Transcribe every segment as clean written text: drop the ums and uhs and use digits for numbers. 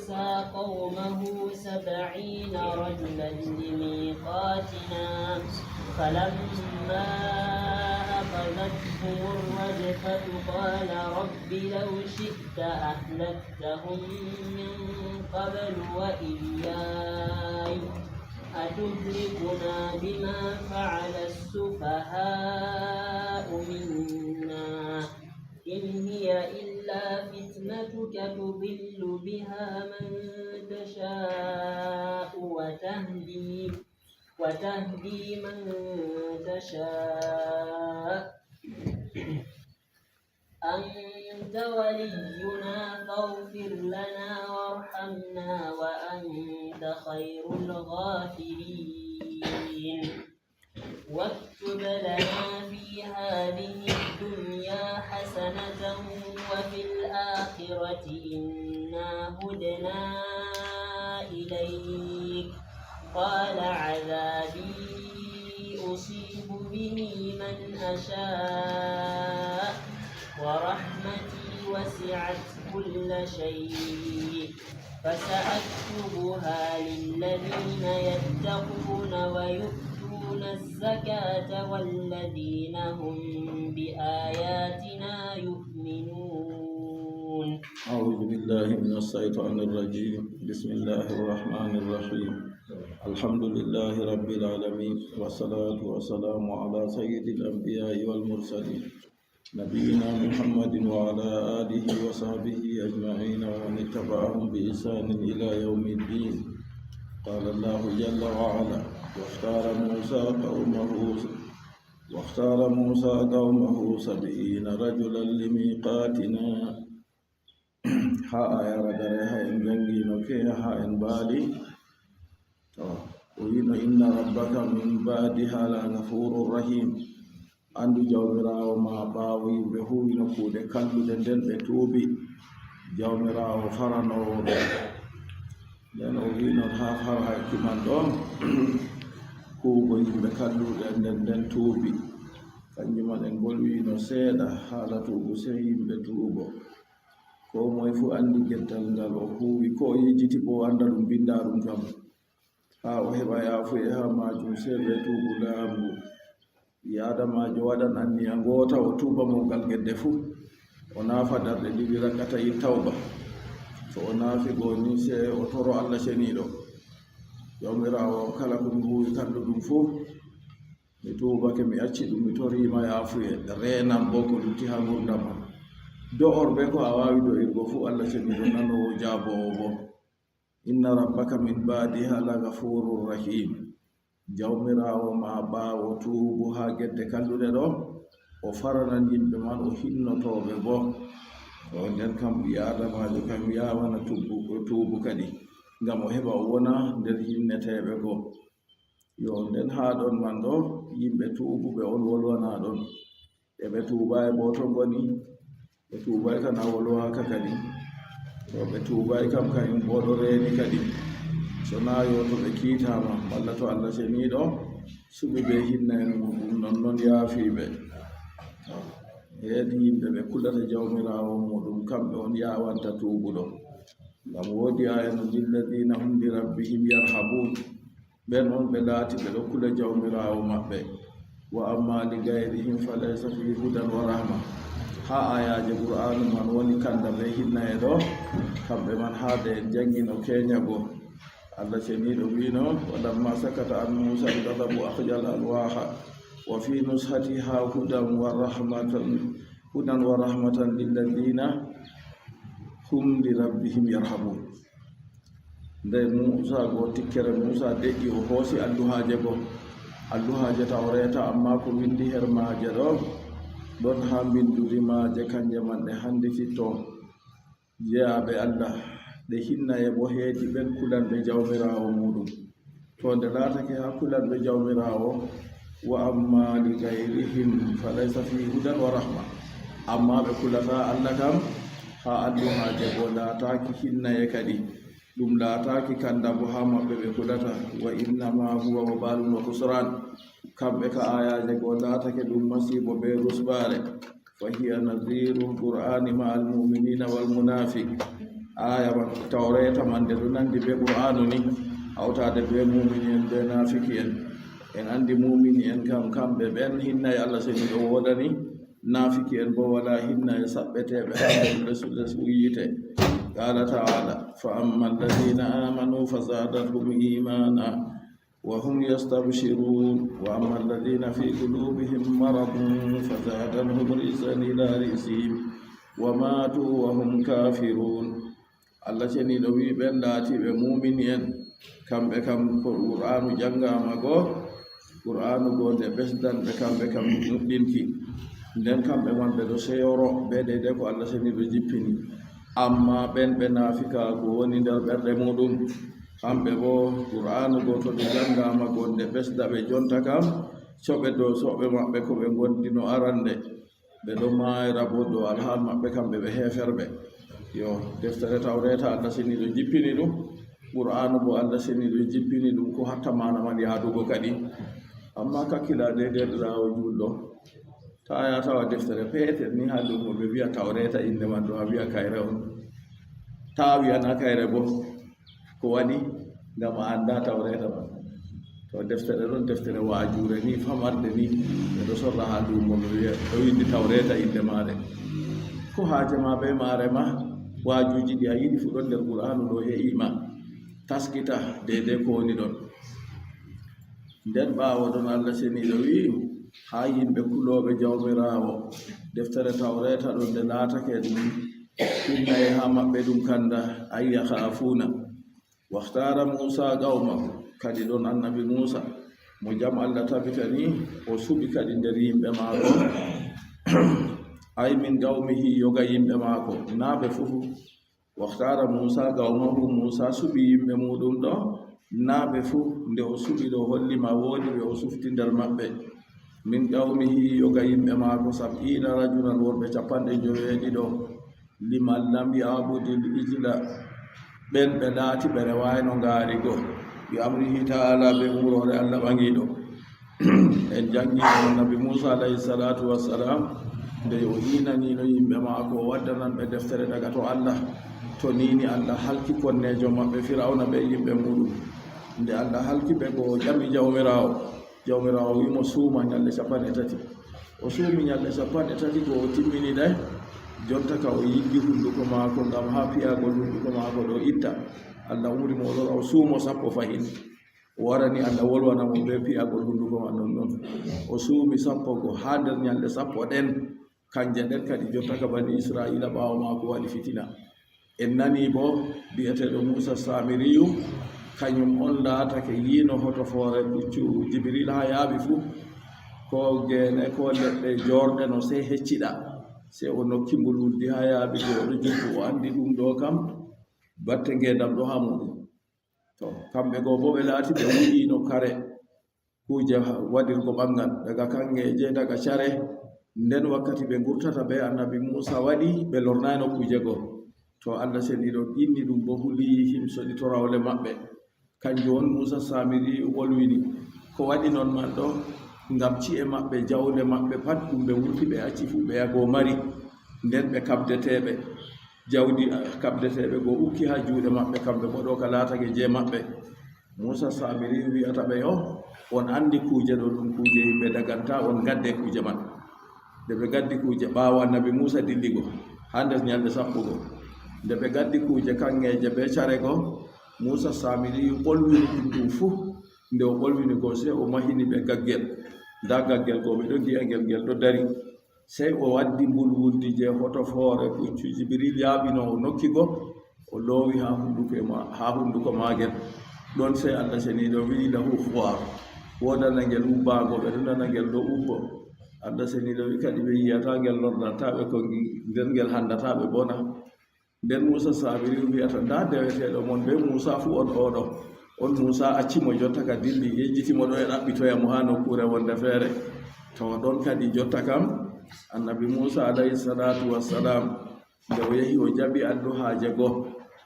موسى قومه 70 رجلا لميقاتنا فلما أخذتهم الرجفة قال رب لو شئت أهلكتهم من قبل وإياي أتهلكنا بما فعل السفهاء منا إن هي إلا فتنتك تضل بها من تشاء وتهدي من تشاء أنت ولينا فاغفر لنا وارحمنا وأنت خير الغافرين واكتب لنا في هذه الدنيا حسنة وفي الآخرة إنا هدنا إليك قال عذابي أصيب به من أشاء ورحمتي وسعت كل شيء فسأكتبها للذين يتقون ويؤتون الزكاة والذين هم بآياتنا يؤمنون. أعوذ بالله من الشيطان الرجيم. بسم الله الرحمن الرحيم. الحمد لله رب العالمين والصلاة والسلام على سيد الأنبياء والمرسلين نبينا محمد وعلى آله وصحبه أجمعين ومن اتبعهم بإحسان إلى يوم الدين. قال الله جل وعلا واختار موسى قومه 70 رجلا لميقاتنا. ها آية ردرها إن جنجينو كيها إن بالي وإن ربك من بعدها لغفور رحيم. Andu jawmirawo ma ɓaawo yimɓe huwino kuuɗe kalluɗe nden ɓe tuubi jawmirawo faranowo ɓe nden o winon ha far hakkiman ɗon huugo yimɓe kalluɗe nden tuubi kanjuman en bolwino seeɗa haala tuubu sey yimɓe tuubo ko moye fu andi geddal ngal o huuwi ko o yejjiti bo anda ɗum binda ɗum kam ha o heɓa yaafuye ha majum sey ɓe tuubu laamu yadamajo waɗan anniya goota o tuuba mo ngal gedde fuu o naafa darɗe ɗiɗi rakkatayi tawba so o naafi go ni se o toro Allah ceniɗo jawmirawo kala ko mi huwi kalluɗum fuu mi tuubake mi acci ɗum mi torima yaafuye reenam bo ko lutti ha gurdama do'orɓe ko a wawi do'irgo fuu Allah ceniɗo nanowo jaabowo bo inna rabbaka min ba'diha lagafurur rahim. Jawmirawo ma ɓaawo tuubu ha gedde kalluɗe ɗo o faranan yimɓe man o hinnotoɓe bo o nden kam ɓi adamajo kam yawana tuubu kadi ngam o heɓa o wona nder hinneteɓe go yo nden ha ɗon man ɗo yimɓe tuubuɓe on wolwana ɗon eɓe tuubayi bo to goni ɓe tuubayi kana wolwaka kadi to ɓe tuubayi kam kañum bo ɗo reeni kadi so na yo to ɓe kiitama walla to Allah ceniɗo suɓi ɓe hinna en muɗum non yaafiɓe heedi yimɓe ɓe kulata jawmirawo muɗum kamɓe on yawanta tuubuɗo ngam woodi aya no lilladina hum li rabbihim yarhabun ɓen on ɓe laati ɓe ɗo kula jawmirawo maɓɓe wa amma li gayrihim falaysa fi hudan wa rahma. Ha ayaje qur'anu man woni kanda ɓe hinna e ɗo kamɓe man haade en jangino keñago Allah ceniɗo wino walamma sakata an Musa al-ghadabu akhjal alwaha wa fi nushatiha hudan wa rahmatan lilladina hum li rabbihim yarhabun. Nde Musa go tikkere Musa deƴƴi o hoosi alluhaje tawreta amma ko windi her maaje ɗon ha mbindudi maaje kanje man ɗe handititto jeyaɓe Allah ɗe hinnaye bo heedi ɓen kulanɓe jawmirawo muɗum to nde laatake ha kulanɓe jawmirawo wa amma li gayrihim falaysa fi hudan wa rahma. Amma ɓe kulata Allah kam ha alluhaje bo laataki hinnaye kadi ɗum laataki kanda bo ha maɓɓe ɓe kulata wa innama huwa wabalun wa kusran. Kamɓe ka ayaje go laatake ɗum masibo be rusbare fa hiya nadhirul qur'ani ma al mu'minina wal munafiq. aya man tawreta man de ɗum nandi be qur'anu ni hawtade be mumini en be nafiki en andi mumini en kam kamɓe ɓen hinnayi Allah seni ɗo wodani nafiki en bo wala hinnayi saɓɓeteɓe hamɓe lesu yite qala taala fa amma alladina amanu fa zadatuhum imana wa hum yastabshirun wa amma alladina fi qulubihim maradun fa zadatuhum rijsan ila rijsihim wa matu wa hum kafirun. Allah seni ɗo wi ɓen laatiɓe mumini en kamɓe kam ko qur'anu janngama goo qur'anu goo nde ɓesdanɓe kamɓe kam nuɗɗinki nden kamɓe man ɓe ɗo seyoro ɓe de ko Allah seni ɗo jippini amma ɓen ɓe naafika ko woni nder ɓerɗe muɗum kamɓe bo qur'anu goo to ɗo janngama goo nde ɓesda ɓe jonta kam soɓe dow soɓe maɓɓe ko ɓe gondino arande ɓe ɗo mayra bo dow alhaal maɓɓe kamɓe ɓe heferɓe yo deftere tawreta Allah seni ɗo jippini ɗum qur'anu bo Allah seni ɗo jippini ɗum ko hatta mana man yaadugo kadi amma kakkilade nder ɗirawo julɗo ta ya tawa deftere peetel ni ha ɗum ɓe wiya tawreta inde man ɗo a wiya kayre on ta wiyana kayre bo ko waɗi ngam a anda tawreta man to deftere ɗon deftere wajure ni famarde ni ɓe ɗo sorra ha ɗum mo ɓe wiya ɗo windi tawreta inde mare ko haaje ma be mare ma wajuji ɗi a yiɗi fu ɗon nder qur'anu ɗo he'ima taskita dede ko woni ɗon nden ɓaawo ɗon Allah seni ɗo wi ha yimɓe kuloɓe jawmirawo deftere tawreta ɗon nde laatake ɗum innaye ha maɓɓe ɗum kanda ay yakhafuna wahtara Musa qawmahu kadi ɗon annabi Musa mo jam Allah tabitani o suɓi kadi nder yimɓe maako ay min qawmihi yoga yimɓe maako naaɓe fof wahtara Musa qawmahu Musa suɓi yimɓe muɗum ɗo naaɓe fof nde o suɓi ɗo hollima woodi ɓe o sufti nder maɓɓe min qawmihi yoga yimɓe maako 70 rajulan worɓe 50 liman lam yabudil ijla ɓen ɓe laati ɓe rewayno ngaari go bi amrihi taala ɓe umrore Allah ɓaŋiɗo en janngino nabi Musa alayhi salatu wassalam nde o hinanino yimɓe maako o waddananɓe deftere daga to Allah to nini Allah halki konnejo maɓɓe firawna ɓe yimɓe muɗum nde Allah halki ɓe ko ƴami jawmirawo wimo suuma ñalɗe 30 o suumi ñalɗe 30 ko o timmini ɗe jonta ka o yiggi hunduko maako ngam ha piyagol hunduko maako ɗo itta Allah umri mo lora o suumo sappo fahin o warani Allah wolwanamo ɓe piyagol hunduko ma non o suumi sappo go ha nder ñalɗe 10 ɗen kanje ɗen kadi jonta ka bani Israila ɓaawo maako waɗi fitina en nani bo bi'eteɗo Musa Samiriyu kañum on laatake yiino hoto foore puccu Jibril ha yaaɓi fuu ko gene ko leɗɗe jorɗe no sey hecciɗa se o nokki mbulwuldi ha yaaɓi go oɗo jokku o andi ɗum ɗo kam batte ngendam ɗo ha muɗum to kamɓe goo bo ɓe laati ɓe wuƴino kare kuje waɗirgo ɓangal daga kangeje daga care nden wakkati ɓe gurtata be annabi Musa waɗi ɓe lornayno kuje goo to Allah seniɗo inni ɗum bo huli himsoɗi to rawle maɓɓe kanjum on Musa Samiri wolwini ko waɗi non man ɗo ngam ci'e maɓɓe jawle maɓɓe pat ɗum ɓe wurti ɓe acci fuu ɓe yago mari nden ɓe kabdeteɓe jawdi kabdeteɓe go ukki ha juuɗe maɓɓe kamɓe bo ɗo ka laatake je maɓɓe Musa Samiri wiyata ɓe yo on andi kuje ɗo ɗum kuje yimɓe daganta on gadde kuje man nde ɓe gaddi kuje ɓaawo annabi Musa dilligo ha nder ñalɗe 10 go nde ɓe gaddi kuje kangeje be care go Musa Samiri ɓolwini ɗum fuu nde o ɓolwini go sey o mahini ɓe gaggel nda gaggel go ɓe ɗo giya ngel ɗo dari sey o waddi mbulwuldi je hoto foore puccu Jibril yaaɓino o nokki go o loowi ha hunduko maagel ɗon sey Allah seniɗo wi lahu fuwar wodana ngel ubbaago ɓe ɗo nana ngel ɗo ubbo Allah seniɗo wi kadi ɓe yiyata ngel lornataɓe ko nden ngel handataɓe bona nden Musa Samiri wiyata nda deweteɗo mon be Musa fu on oɗo on Musa accimo jotta ka dilli yejjitimo ɗo e ɗaɓɓitoyamo ha nokkure wonde feere to ɗon kadi jotta kam annabi Musa alayhi salatu wassalam nde o yehi o jaɓi andu haaje go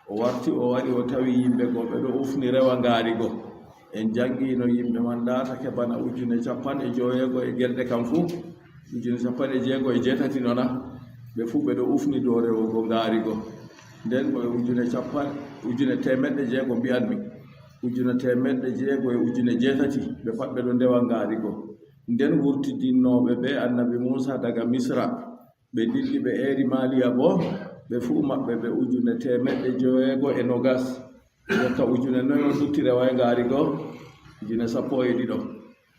o warti o wari o tawi yimɓe go ɓe ɗo ufni rewa ngaari go en janngino yimɓe man laatake bana 50 e gelɗe kam fuu 60 e 8 nona ɓe fuu ɓe ɗo ufni dow rewugo ngaari go nden koye ujune temeɗɗe jeego mbiyanmi ujune temeɗɗe jeego e ujune jeetati ɓe pat ɓe ɗo ndewa ngaari goo nden wurtidinnoɓe ɓe annabi Musa daga Misra ɓe dilli ɓe eeri Maliya bo ɓe fuu maɓɓe ɓe ujune temeɗɗe jeego e nogas jonta ujune noy on dutti rewa e ngaari goo ujune 12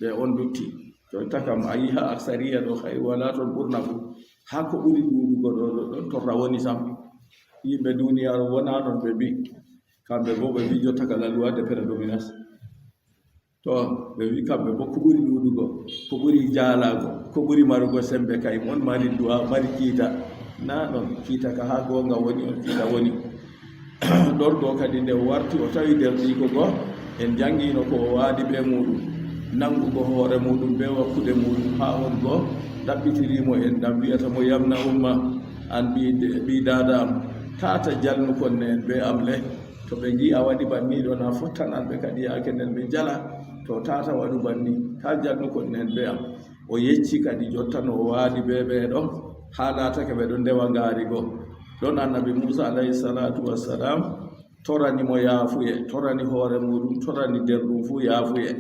ɓe on dutti jonta kam a yi ha aksariya ɗo hay wala toon ɓurna fu ha ko ɓuri ɗuɗugo ɗo ɗon torra woni sam yimɓe duniyaaru wona ɗon ɓe mbi kamɓe bo ɓe mbi jotta ka la loi de prédominance to ɓe wi kamɓe bo ko ɓuri ɗuɗugo ko ɓuri jaalago ko ɓuri marugo sembe kay on mari du'a mari kiita na ɗon kiita ka ha gonga woni on kiita woni ɗon ɗo kadi nde warti o tawi nder ɗiko goo en jangino ko o waadi ɓe muɗum nangugo hoore muɗum be wakkude muɗum ha on goo ɗaɓɓitirimo en ɗam wiyata mo yamna umma an ɓi dada am tata jalnu konne en be am le to ɓe gi a waɗi banni ɗo na fottan ɓe kadi yaake nden ɓe jala to tata waɗu banni ta jalnu konne en be am o yecci kadi jotta no o waadi be ɓeeɗo ha laatake ɓe ɗo ndewa ngaari goo ɗon annabi Musa alayhi salatu wassalam torani mo yaafuye torani hoore muɗum torani nder ɗum fuu yaafuye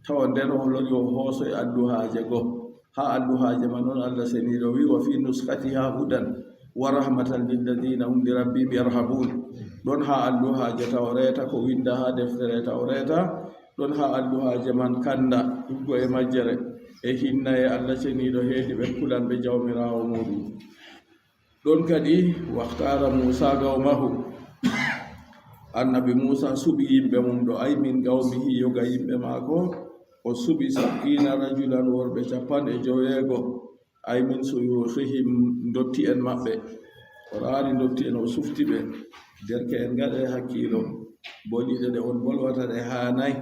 tawa nden o lori o hooso e alluhaaje goo ha alluhaaje man noon Allah seniiɗo wi wa fi nuskatiha hudan wa rahmatan lilladina hum li rabbihim yarhabun ɗon ha alluhaaje tawreta ko winda ha deftere tawreta ɗon ha alluhaaje man kanda ɗuggo e majjere e hinna e Allah seniiɗo heedi ɓe kulanɓe jawmirawo muɗum ɗon kadi waktara Musa gawmahu annabi Musa suɓi yimɓe mum ɗo ay min gawmihi yoga yimɓe maako o suɓi 70 rajulan worɓe 50 ay min suyuhihim dotti en maɓɓe o raari dotti en o sufti ɓe derke en gaɗa e hakkilo boliɗe ɗe on bolwata ɗe haanayi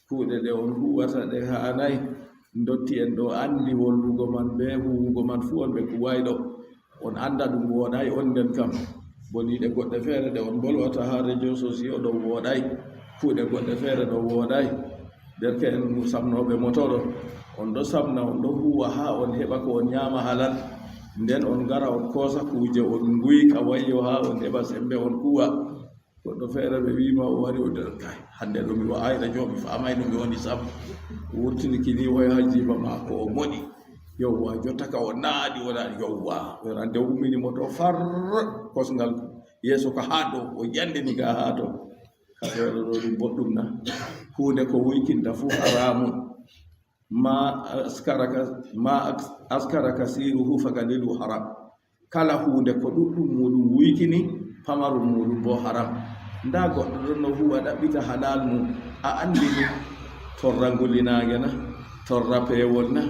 kuuɗe ɗe on huwata ɗe haanayi dotti en ɗo anndi wollugo man be huwugo man fuu on ɓe kuwayɗo on annda ɗum wooɗay on nden kam boliɗe goɗɗe feere ɗe on bolwata ha réseau sociaux ɗo wooɗay kuuɗe goɗɗe feere ɗo wooɗay derke en samnoɓe motoɗo on ɗo samna on ɗo huwa ha on heɓa ko on ñaama halal nden on gara on koosa kuuje on guyka wayyo ha on heɓa sembe on kuwa goɗɗo feere ɓe wima o wari o nder kay hannde ɗo mi wa'ayna joomi faamay no mi woni sam wurtini kini woy ha jiba maako o moɗi yowwa jotta ka o naaɗi wonaɗi yowwa rande ummini moto far kosngal yeeso ko ha ɗo o yandini ga ha to kaɗeɗo ɗo ɗum boɗɗum na hunde ko wuykinta fuu haramun ma askara kasiruhu fagalilu haram kala hunde ko ɗuɗɗum muɗum wuykini pamarum muɗum bo haram nda goɗɗo ɗon no huwa ɗaɓɓita halal mum a andini torra ngullinage na torra peewol na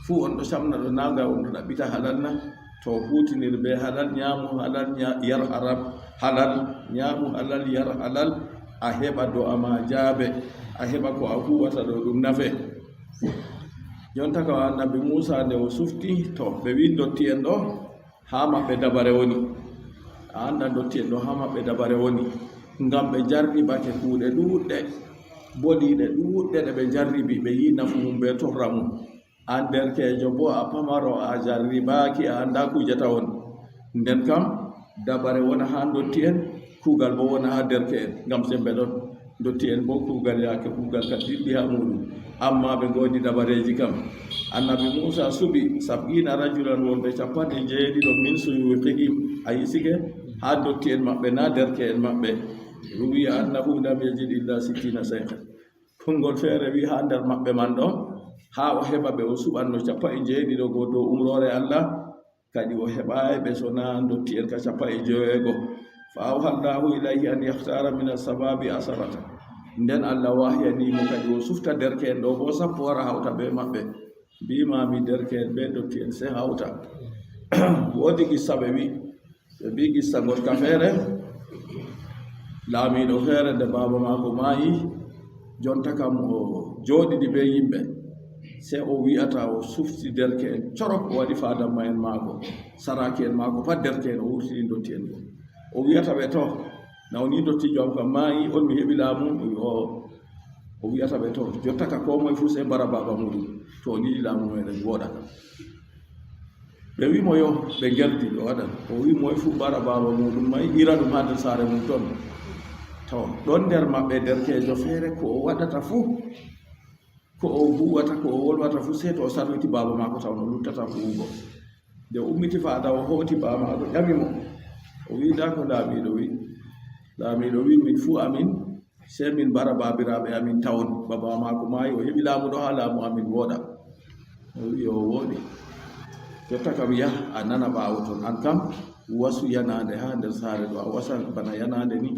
fuu on ɗo samna ɗo naga on ɗo ɗaɓɓita halal na to hutinir be halal ñaamu halal yar haram halal ñaamu halal yar halal a heɓa do ama jaabe a heɓa ko a huwata ɗo ɗum nafe jonta ko annabi Musa nde o sufti to ɓe wi dotti en ɗo ha maɓɓe dabare woni a anda dotti en ɗo ha maɓɓe dabare woni ngam ɓe jarribake kuuɗe ɗuɗɗe boliɗe ɗuɗɗe ɗe ɓe jarribi ɓe yi nafu mum be torra mum an derkejo bo a pamaro a jarribaki a anda kujata on nden kam dabare wona ha dotti en kuugal bo wona ha derke en ngam sembe ɗon dotti en bo kuugal yaake kuugal ka ɗiɗɗi ha muɗum amma ɓe ngoodi dabareji kam annabi Musa suɓi 70 rajulan wonɓe 90 min suyuhihim a yisike ha dotti en maɓɓe na derke en maɓɓe ruwi annahu lam yajid illa 60 sayha kongol feere wi ha nder maɓɓe man ɗo ha o heɓa ɓe o suɓanno 90 go dow umrore Allah kadi o heɓayi ɓe sona dotti en ka 90 fa awhallahu ilayhi an yahtara min asababi asarata nden Allah wahyanimo kadi o sufta derke en ɗo bo sappo wara hawta be maɓɓe mbimami derke en ɓe dotti en se hawta woodi gissa ɓe wi gissa gotka feere laamiɗo feere nde baba maako maayi jonta kam o jooɗiɗi be yimɓe se o wi'ata o sufti derke en corok o waɗi fadamma en maako saraki en maako pat derke en o wurtini dotti en o wiyata ɓe to nawni dottijo am kam maayi on mi heɓi laamu o wiyata ɓe to jotta ka ko moye fuu se mbara baba muɗum to o yiɗi laamu meɗen wooɗa kam ɓe wimo yo ɓe geldi ɓe waɗan o wimo fu bara baba muɗum may ira ɗum ha nder saare mum toon taw ɗon nder maɓɓe derkejo feere ko o waɗata fuu ko o huwata ko o wolwata fuu sey to o sarwiti baba maako taw no luttata huwugo nde ummiti faada o hooti baba maako ƴamimo o wiida ko laamiɗo wi min fuu amin sey min bara babiraɓe amin tawon baba maako maayi o heɓi laamu ɗo ha laamu amin wooɗa o wi o wooɗi jotta kam yaha a nana ɓaawo ton an kam wasu yanade ha nder saare ɗo a wasan bana yanade ni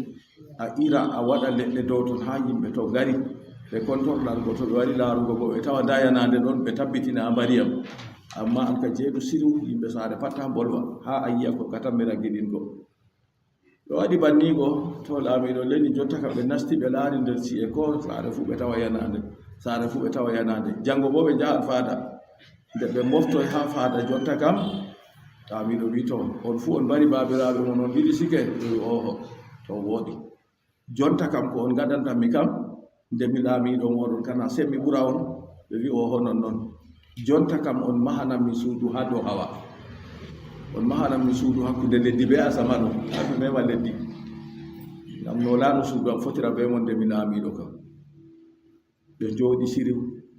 a ira a waɗa leɗɗe dow ton ha yimɓe to gari ɓe contorɗango to ɓe waɗi laarugo go ɓe tawa nda yanade ɗon ɓe tabbitina a mbariyam amma an ka jeeɗu siru yimɓe saare pat ha bolwa ha a yiya ko katammira giɗingo ɓe waɗi bannigo to laamiɗo leni jotta ka ɓe nasti ɓe laari nder ci'e ko saare fuu ɓe tawa yanade saare fuu ɓe tawa yanade janngo bo ɓe njahan faada nde ɓe moftoy ha faada jotta kam laamiɗo wi to on fuu on mbari baabiraaɓe mon on ɗiɗi sike wi oho to wooɗi jonta kam ko on gaɗantanmi kam nde mi laamiɗo moɗon kana sey mi ɓura on ɓe wi oho non jonta kam on mahanammi suudu ha dow hawa on mahanammi suudu hakkude leddi be asama ɗo ha mi mema leddi ngam no laano suudu am fotira be mon nde mi laamiɗo kam ɓe jooɗi siriw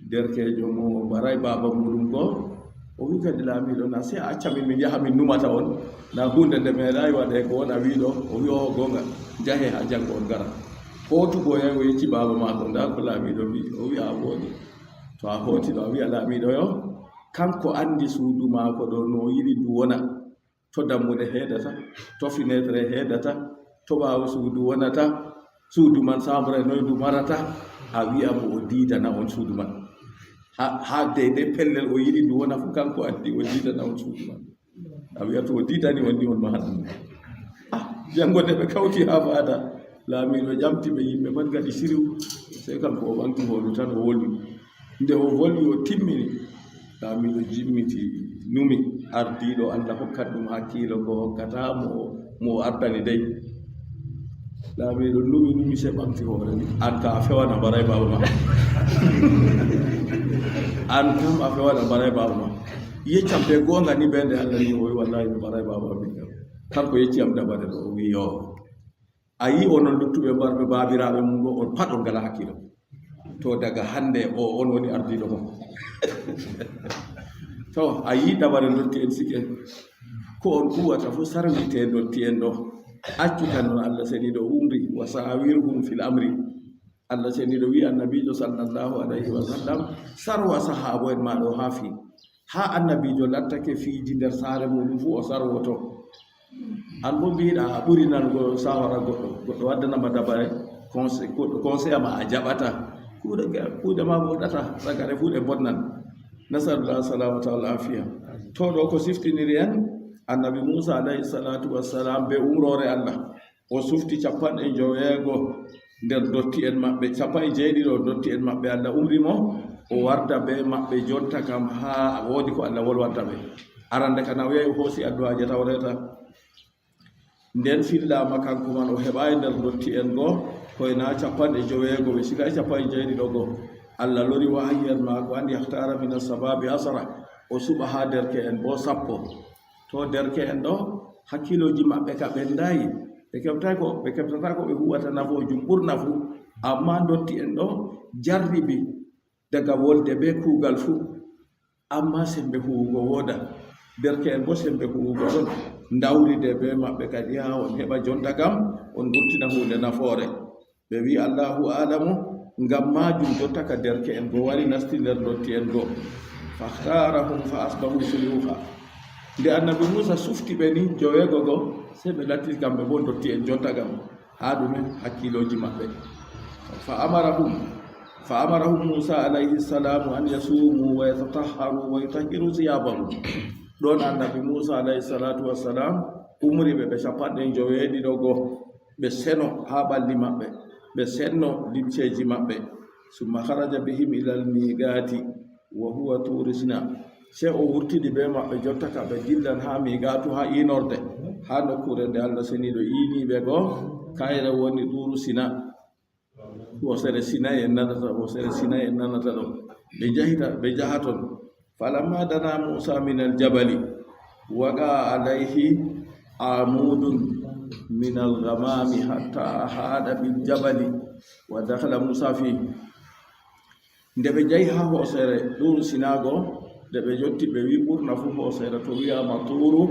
derkejo mo baray baba muɗum ko o wi kadi laamiɗo na sey a accamin min yaha min numata on na hunde nde meeɗayi waɗe ko wona wiɗo o wi o gonga jahe ha janngo on gara hootugo yay o yecci baba maako nda ko laamiɗo wi o wi a wooɗi to a hooti ɗo a wi'a laamiɗo yo kanko andi suudu maako ɗo no yiɗi ndu wona to dammude heedata to finetre heedata to ɓaawo suudu wonata suudu man sambre noy ndu marata a wi'a mo o diidana on suudu man ha deydey pellel o yiɗi ndu wona fu kanko andi o diidana on suudu man a wi'a to o diidani on ni on mahaɗum janngo nde ɓe kawti ha faada laamiɗo ƴamti ɓe yimɓe pat gaɗi siriw sey kanko o ɓanti hoolu tan o wolwi nde o volwi o timmini laamiɗo jimmiti numi ardiɗo Allah hokkat ɗum hakkilo ko hokkata mo ardani dey laamiɗo numi sey ɓamti hoore ni an ka a fewana mbaray baba ma an kam a fewana mbaray baba ma yeccam de gonga ni ɓe nde Allah ni o wi wallahi mi mbaray baba min kam kanko yecciyam dabare ɗo o wi yo a yi onon luttuɓe mbarɓe baabiraaɓe mum ɗo on pat on ngala hakkilo to daga hannde o on woni ardiɗo mon to a yi dabare dotti en sike ko on kuwata fof sarwite dotti en ɗo accu tan noon Allah seniɗo umri wa sawirhum fil amri Allah seniɗo wi annabijo sallllahu alayhi wa sallam sarwa sahabo en maɗo ha fi ha annabijo lattake fiiji nder saare muɗum fu o sarwoto an bo mbiɗa a ɓuri nango sawara goɗɗo waddanama dabare conseil ma a jaɓata kuuɗe ma boɗata sagare fu ɗe bonnan nasalullah salamata wal afiya to ɗo ko siftiniri en annabi Musa alayhi salatu wassalam be umrore Allah o sufti 50 nder dotti en maɓɓe 90 dotti en maɓɓe Allah umri mo o warda be maɓɓe jonta kam ha woodi ko Allah wolwanta ɓe arande kana o yahi o hoosi addu'aje tawreta nden fillama kanko man o heɓayi nder dotti en goo koye na 50 ɓe siga 90 goo Allah lori wahayi en maako an yahtara min assababi asara o suɓa ha derke en bo 10 to derke en ɗo hakkiloji maɓɓe ka ɓendayi ɓe keɓtata ko ɓe huwata nafoojum ɓurna fu amma dotti en ɗo jarribi daga wolde be kuugal fu amma sembe huwugo wooda derke en bo sembe huwugo ɗon dawride be maɓɓe kadi ha on heɓa jonta kam on ɓurtina hunde nafoore ɓe wi Allahu alamu ngam majum jotta ka derke en go wari nasti nder dotti en goo fakhtarahum fa asbahu suyuha nde annabi Musa sufti ɓe ni 9 goo sey ɓe latti kamɓe bo dotti en jonta kam ha ɗume hakkiloji maɓɓe fa amarahum Musa alayhi salamu an yasumu wa yatatahharu wa yutahhiru thiyabahum ɗon annabi Musa alayhi salatu wassalam umri ɓe 90 goo ɓe seno ha ɓalli maɓɓe ɓe senno limceji maɓɓe summa haraja bihim ilal miqati wa huwa turi sina sey o wurtidi be maɓɓe jotta ka ɓe dillan ha miqatu ha inorde ha nokkure nde Allah seniɗo iniɓe goo kayre woni turu sina wosere Sinai en nanata ɗon ɓe jaha ton falamma dana Musa min al jabali waqa alayhi amudun min al-ghamami hatta ahada bil jabali wa dakhala Musa fi nde ɓe jahi ha hoosere ɗum sinago nde ɓe jotti ɓe wi ɓurna fu hoosere to wiyama tuuru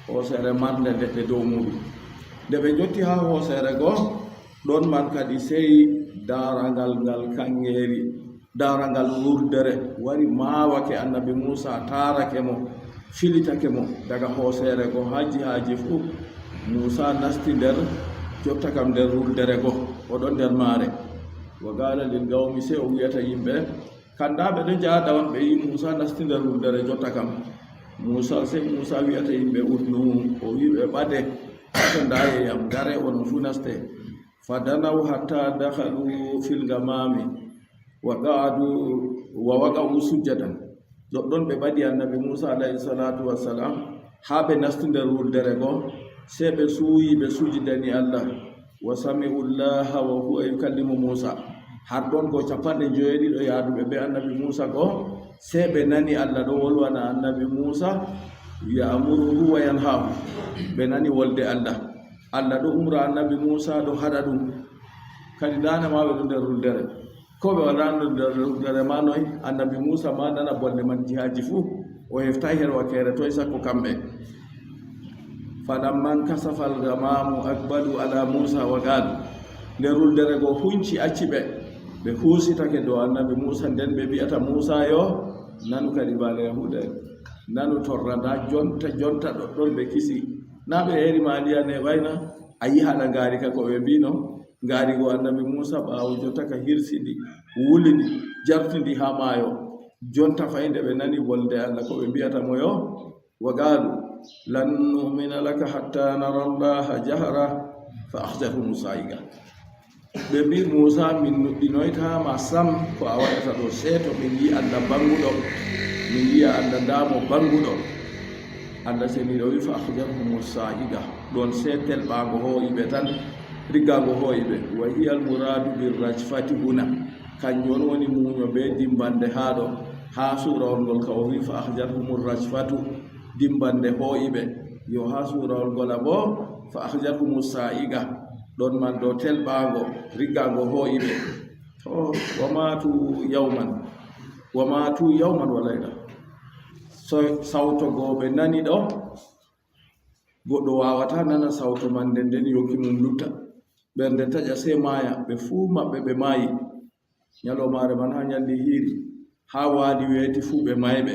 hoosere marde leɗɗe dow muɗum nde ɓe jotti ha hoosere go ɗon man kadi sey darangal ngal kangeri darangal wurdere wari mawake annabi Musa tarake mo filitake mo daga hoosere go haji fu Musa nasti nder jotta kam nder wurdere go oɗon nder maare wa gala lil gawmi se o wiyata yimɓe kanda ɓe ɗo jaada on ɓe yi Musa nasti nder wurdere jotta kam Musa wiyata yimɓe udnu o wiɓe ɓade to ndaye yam gare onon fu naste fadanaw hatta dakhalu fil gamami wa waqa'u sujjadan ɗon ɓe ɓadi annabi Musa alayhi salatu wassalam ha ɓe nasti nder wurdere go se ɓe suuyi ɓe sujidani Allah wa sami'u llaha wa huwa yukallimu Musa har ɗon go 90 yaaduɓe be annabi Musa go se ɓe nani Allah ɗo wolwana annabi Musa ya'muruhu wa yanhahu ɓe nani wolde Allah ɗo umra annabi Musa ɗo haɗa ɗum kadi dana ma ɓe ɗo nder wurdere ko ɓe waɗano nder wurdere ma noy annabi Musa ma nana bolle man jihaji fuu o heftai her wakere toye sakko kamɓe falamman kasafal gamamu akbalu ala Musa wa qalu nder wurdere go hunci acci ɓe husitake dow annabi Musa nden ɓe wi'ata Musa yo nanu kadi bale yahuda nanu torrada jonta ɗoɗɗon ɓe kisi na ɓe heri maliya ne wayna a yi haɗa ngaari ka ko ɓe mbino ngaari go annabi Musa ɓaawo jotta ka hirsidi wulidi jartidi ha maayo jonta fayinde ɓe nani wolde Allah ko ɓe mbiyata mo yo wa qalu lan nu'mina laka hatta nara Allaha jahra fa akhzahu musaiga ɓe mbi Musa min nuɗɗinoytama sam ko a waɗata ɗo seeto min yi Allah banguɗo min yiya Allah ndamo banguɗo Allah seniɗo wi fa akhzahu musaiga ɗon seetel ɓaago hooyiɓe tan riggago hooyiɓe wa hiya al muradu bir rajfati huna kanjum on woni muño be dimbande haɗo ha surawol ngol ka o wi fa akhzathum rajfatu dimbande hooyiɓe yo ha surawol ngola bo fa akhzathum sa'iga ɗon man do telɓago riggago hooyiɓe to wamatu yawman wa layla so sawtogoɓe nani ɗo goɗɗo wawata nana sawto man nden yokki mum lutta ɓernde taƴa se maya ɓe fuu maɓɓe ɓe maayi ñalomare man ha ñalli hiiri ha waadi weeti fuu ɓe mayɓe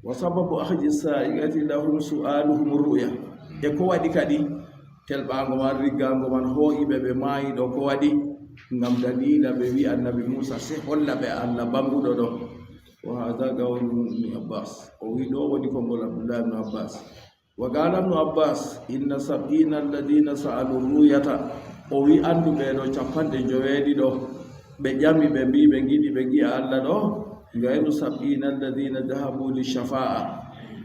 wa sababu ahji sa'igati lahum su'aluhum ru'ya e ko waɗi kadi telɓago man riggango man hooyiɓe ɓe maayi ɗo ko waɗi ngam dalila ɓe wi annabi Musa se holla ɓe Allah banguɗo ɗo wa hadha qawlu ibn Abbas o wi ɗo woni konngol Abdullah ibn Abbas wa qala ibn Abbas inna sab'ina alladhina sa'alu ru'yata o wi andu ɓeɗo 90 ɗo ɓe ƴami ɓe mbi ɓe giɗi ɓe gi'a Allah ɗo gayru sab'ina alladhina dhahabu li shafa'a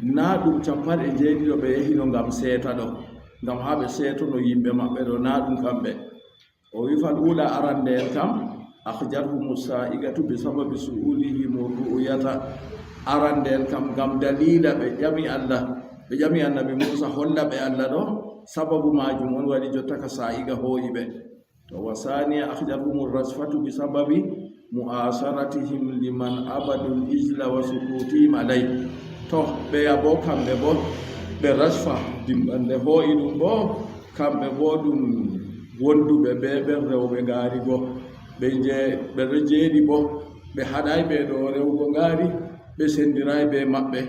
na ɗum 90 ɗo ɓe yehino ngam seeta ɗo ngam ha ɓe seetono yimɓe maɓɓe ɗo na ɗum kamɓe o wi fal ula arande en kam akhjarhum sa'igatu bi sababi su'ulihim ru'yata arande en kam ngam dalila ɓe ƴami Allah ɓe ƴami annabi Musa holla ɓe Allah ɗo sababu majum on waɗi jotta ka sa'iga hooyiɓe to wasaniya akhjarhum rasfatu bi sababi mu'asaratihim liman abadul ijla wa sukutihim alay to ɓe yabo kamɓe bo ɓe rasfa dimbande hooyi ɗum bo kamɓe bo ɗum wonduɓe ɓe ɓen rewɓe ngaari go ɓeɗo jeeɗi bo ɓe haɗay ɓe ɗo rewgo ngaari ɓe sendiray ɓe maɓɓe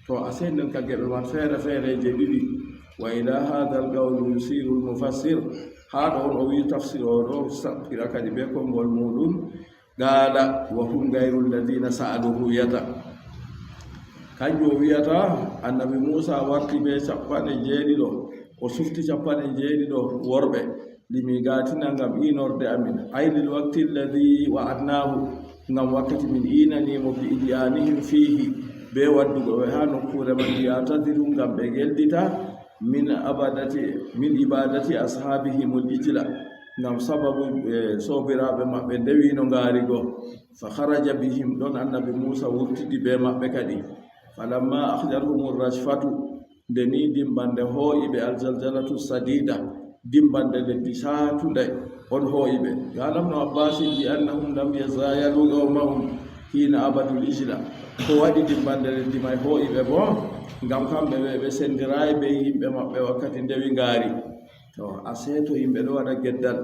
to a senden ka geɓe man feere feereje ɗiɗi wa ila hadha al qawlu yusiru al mufassir ha ɗon o wi tafsir o ɗo sappira kadi be konngol muɗum qala wa hum gayru alladhina sa'alu ru'yata kanjum o wiyata annabi Musa warti ɓe 70 ɗo o sufti 70 ɗo worɓe limi gatina ngam inorde amin aylil waqti alladhi wa'adnahu ngam wakkati min inanimo bi idyanihim fihi be waddugo ɓe ha nokkure man yatadiru ngam ɓe geldita min ibadati ashabihimul ijla ngam sababu sobiraɓe maɓɓe ndewino ngaari go fa kharaja bihim ɗon annabi Musa wurtidi be maɓɓe kadi falamma akhjarhum rajfatu nde ni dimbande hooyiɓe alzalzalatu sadida dimbande leddi saatude on hooyiɓe galam no abbasin bi annahum lam yazayalu yawmahum hina abadul ijla ko waɗi dimbande leddi may hooyiɓe bo ngam kamɓe ɓe sendirayi ɓe yimɓe maɓɓe wakkati ndewi ngaari to a seeto yimɓe ɗo waɗa geddal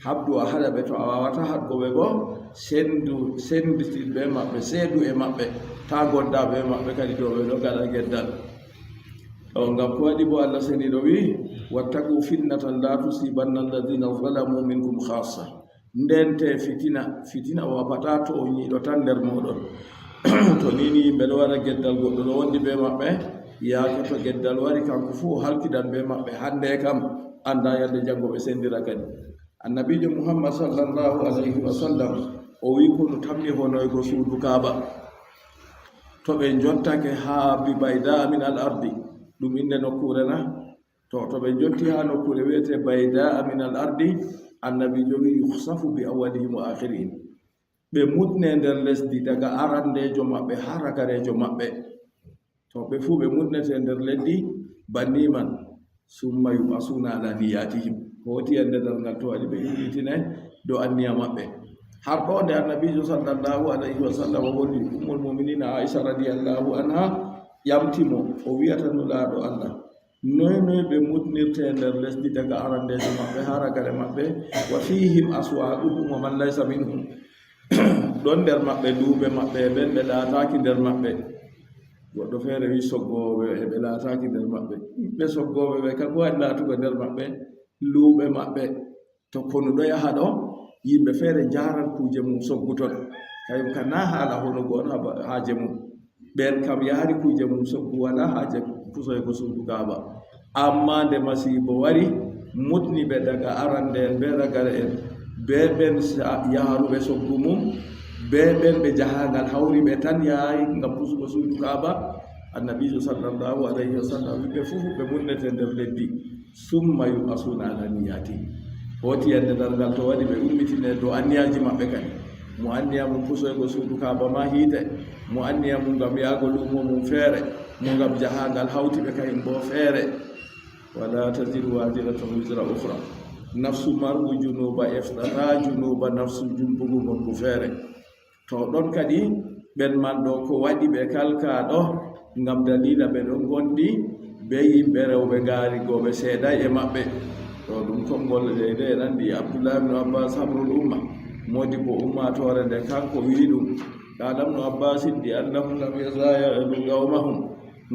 habdu a haɗa ɓe to a wawata haɗgoɓe bo senditirɓe maɓɓe seedu e maɓɓe ta goddaɓe maɓɓe kadi to ɓe ɗo gaɗa geddal o ngam ko waɗi bo Allah seniɗo wi wattaku fitnatan la tusibanna alladina zalamu minkum khassa ndente fitina o wapata to o ñiiɗo tan nder moɗon to nini yimɓe ɗo waɗa geddal goɗɗo ɗo wondi be maɓɓe yaake to geddal wari kanko fuu o halkidan be maɓɓe hande kam anda yande janngo ɓe sendira kadi annabijo muhammad sallallahu alayhi wa sallam o wi kono tammi honoygo suudu kaaba to ɓe jottake ha bi bayda min al ardi ɗum inde nokkure na to ɓe jotti ha nokkure wiyete bayda min al ardi annabijo wi yuhsafu bi awwalihim wa akhirihim ɓe mutne nder lesdi daga arandejo maɓɓe ha ragarejo maɓɓe to ɓe fuu ɓe mutnete nder leddi banniman summa yub'asuna ala niyatihim hoti ande dal ngal to waɗi ɓe yummitine dow anniya maɓɓe har ɗo nde annabijo sallallahu alayhi wa sallam woni ummul muminina aisha radiyallahu anha ƴamtimo o wiyata nulaaɗo Allah noy ɓe mutnirte nder lesdi daga arandejo maɓɓe ha ragare maɓɓe wa fihim aswaquhum wa man laysa minhum ɗon nder maɓɓe luuɓe maɓɓe ɓen ɓe laataki nder maɓɓe goɗɗo feere wi soggoɓe eɓe laataki nder maɓɓe ɓe soggoɓe ɓe kako waɗi laatugo nder maɓɓe luuɓe maɓɓe to kono ɗo yaha ɗo yimɓe feere jaran kuje mum sogguton kayum ka na haala honugo on haaje mum ɓen kam yaari kuje mum soggu wala haaje pusoygo suudu kaaba amma nde masibo wari mutni ɓe daga arande en ɓe ragare en ɓe ɓen yaaruɓe soggu mum ɓe ɓen ɓe jahangal hawri ɓe tan yaayi ngam pusugo suudu kaaba annabijo sallallahu alayhi wa sallam ɓe fof ɓe munnete nder leddi summa yub'asuna ala niyati hoti yande dargal to waɗi ɓe ummitine dow anniyaji maɓɓe kadi mo anniya mum pusoygo suudu kaaba ma hiite mo anniya mum ngam yaago luumo mum feere mo ngam jahangal hawti ɓe kayen bo feere wala taziru waziratun wizra ukhra nafsu mar'u junuba eftata junuba nafsu jumbugu gongu feere to ɗon kadi ɓen man ɗo ko waɗi ɓe kalka ɗo ngam dalila ɓe ɗon gondi be yimɓe rewɓe gaarigoɓe seeday e maɓɓe to ɗum konngol deyde en andi abdoullah ibnu abbas habrul umma modi bo ummatore nde kanko wi ɗum kalam no abbasin ɗi annahum lam yazayalu yawmahum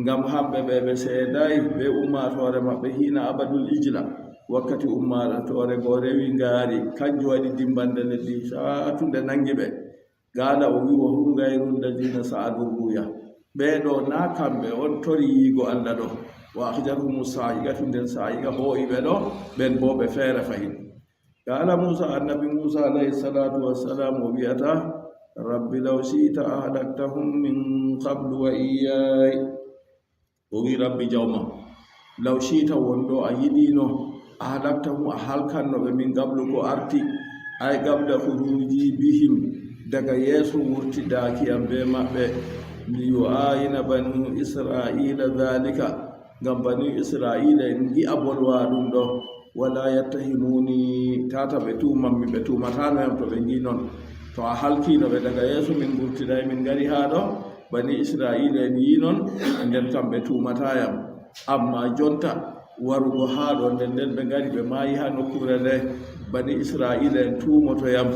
ngam hamɓe ɓe ɓe seeday ɓe ummatore maɓɓe hina abadul ijla wakkati ummatore go rewi ngaari kanjum waɗi dimbande leddi satunde nangi ɓe gaala o wi wo hum gayrul ladina sa'adu ruya ɓeɗo na kamɓe on tori yiigo allah ɗo wa ahjaruhum sa'iqatu nden sa'iqa hooyiɓe ɗo ɓen bo ɓe feere fayin gaala musa annabi musa alayhi salatu wassalam o wiyata rabbi law shi'ta ahlaktahum min qablu wa iyay o wi rabbi jawma law shi'ta wonɗo a yiɗino ahlaktahum a halkannoɓe min qablu ko arti ay qabla khuruji bihim daga yeeso wurtidaki am be maɓɓe li yu'ayina banu israila dhalika ngam bani israila en gi'a bolwa ɗum ɗo wala yattahimuni tata ɓe tumanmi ɓe tumatano yam to ɓe gi non to a halkino ɓe daga yeeso min wurtiday min ngari ha ɗo bani israila en yi non nden kam ɓe tumatayam amma jonta warugo ha ɗo nden nden ɓe ngari ɓe maayi ha nokkure nde bani israila en tumotoyam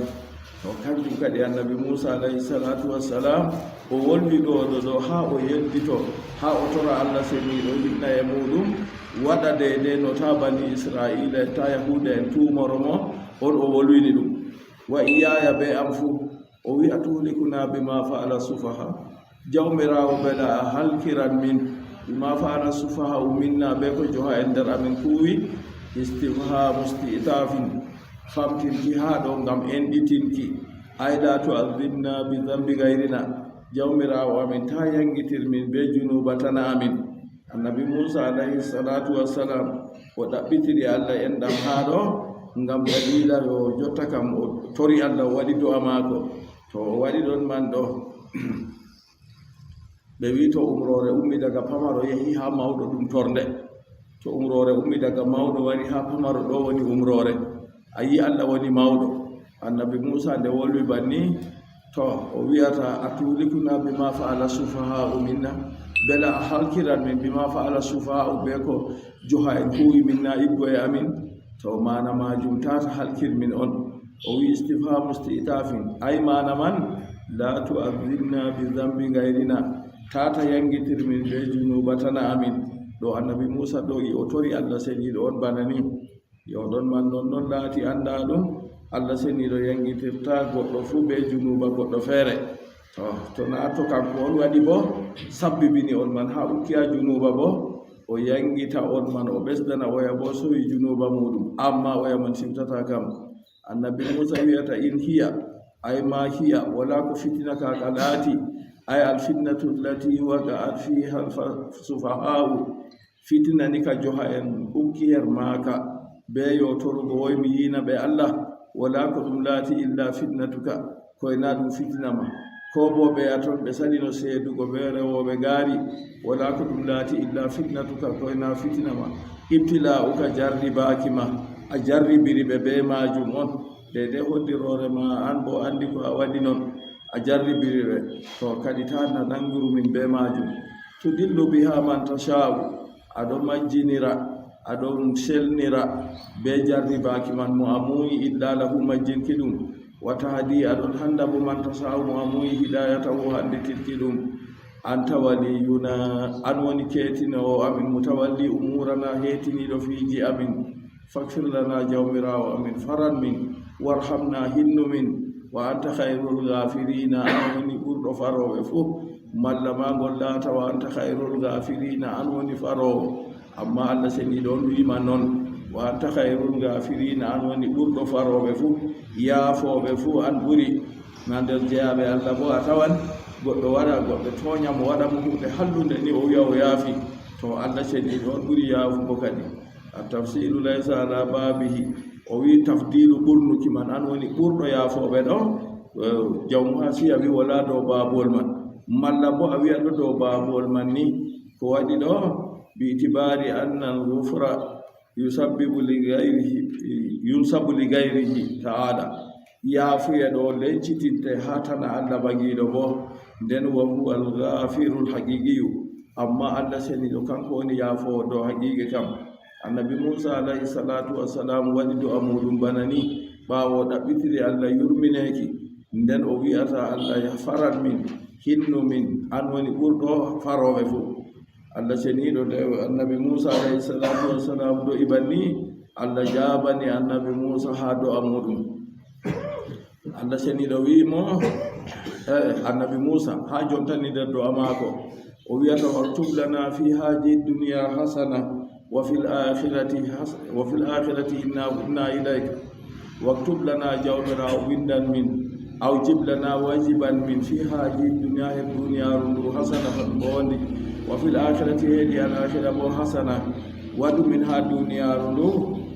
to kanjum kadi annabi musa alayhi salatu wassalam o wolwi ɗo ha o yeddito ha o tora allah seniɗo yiɗna e muɗum waɗa deyde no ta bani israila en ta yahuda en tumoro mo on o wolwini ɗum wa iyaya be am fuu o wi a tuhlikuna bima fa'ala sufaha jawmirawo beɗa a halkiran min bima fa'ala sufaha minna be ko joha en nder amin kuwi istifhamu istitafin famtinki ha ɗo ngam enɗitinki ayla to azibna bi zambi gayrina jawmirawo amin ta yangitir min be junuba tana amin annabi musa alayhi salatu wassalam o ɗaɓɓitiri allah enɗam ha ɗo ngam dalila yo jotta kam o tori allah o waɗi do'a maako to o waɗi ɗon man ɗo ɓe wi to umrore ummi daga pamaro yehi ha mawɗo ɗum torde to umrore ummi daga mawɗo wari ha pamaro ɗo woni umrore a yi Allah woni mawɗo. Annabi Musa nde wolwi banni to o wiyata atulikuna bima fa'ala sufaha'u minna bela a halkiran min bima fa'ala sufaha'u be ko joha en huwi minna ibbo e amin to mana majum tata halkir min on o wi istifhamu istitafin ay mana man la tu'adhibna bi dhanbi gayrina tata yangitir min be junubatana amin do annabi Musa do o tori Allah senido on banani yo don man non laati anda ɗum Allah senido yangitirta goɗɗo fu be junuba goɗɗo feere to na to kanko on waɗi bo sabbibini on man ha ukkiya junuba bo o yangita on man o ɓesdana oya bo sowi junuba muɗum amma oya man simtata kam. Annabi Musa wiyata in hiya ay ma hiya wala ko fitina ka ka laati ay alfitnatu allati waqa'at fiha alsufaha'u fitina ni ka joha en ukkiyar maka be yo torugo woy mi yina be Allah wala ko ɗum laati illa fitnatuka koye na ɗum fitinama ko bo ɓe yaton ɓe salino seedugo ɓe rewoɓe gaari wala ko ɗum laati illa fitnatuka koye na fitinama ibtila'uka jarribaki ma a jarribiri ɓe be majum on dede hoddirore ma an bo andi ko a waɗi non a jarribiri ɓe to kadi tana nanguru min be majum tudillu biha man tasha'u aɗo majjinira aɗon selnira be jarribaki man mo a muuyi illa lahu majjinki ɗum wata hadi aɗon handa bo man tasa'u mo a muuyi hidayatahu handitirki ɗum anta waliyuna an woni keetinowo amin mutawalli umurana heetiniɗo fiiji amin fakfir lana jawmirawo amin faran min warhamna hinnu min wa anta khairul ghafirina an woni ɓurɗo faroɓe fof malla ma ngol laata wa anta khairul ghafirina an woni farowo amma Allah seniɗo on wima noon wa anta khairul ghafirina an woni ɓurɗo faroɓe fuu yaafoɓe fuu an ɓuri na nder jeyaɓe Allah bo a tawan goɗɗo waɗa goɗɗo toña mo waɗa mo hunde hallunde ni o wiya o yaafi to Allah seniɗo on ɓuri yaafugo kadi a tafsiru laysa ala babihi o wi tafdilu ɓurnuki man an woni ɓurɗo yaafoɓe ɗo jawmu ha siya wi wala dow babol man malla bo a wiya ɗo dow babol man ni ko waɗi ɗo bi'tibari anna al-ghufra yusabbibu li ghayrihi ta'ala yaafuya ɗo lencitinte ha tana Allah bagiɗo bo nden wa huwa al-ghafirul haqiqiyu amma Allah seniɗo kanko woni yaafowo ɗo haqiqe kam. Annabi Musa alayhi salatu wassalam waɗi du'a muɗum banani ɓawo ɗaɓɓitiri Allah yurmineki nden o wi'ata Allah ya faran min hinnu min an woni ɓurɗo faroɓe fof. Allah seniɗo de annabi Musa alayhi salatu wassalam do ibanni Allah jabani annabi Musa ha do'a muɗum. Allah seniɗo wimo annabi Musa ha jontani nder do'a mako o wiyata waktub lana fi haji dunya hasana wa fil akhirati inna hudna ilayka waktub lana jawmirawo windan min aw jib lana wajiban min fi haji dunya e duniyaru ndu hasana tan bondi wa fil akhirati hedi al akhira bo hasana wadu min ha duniyaru ndu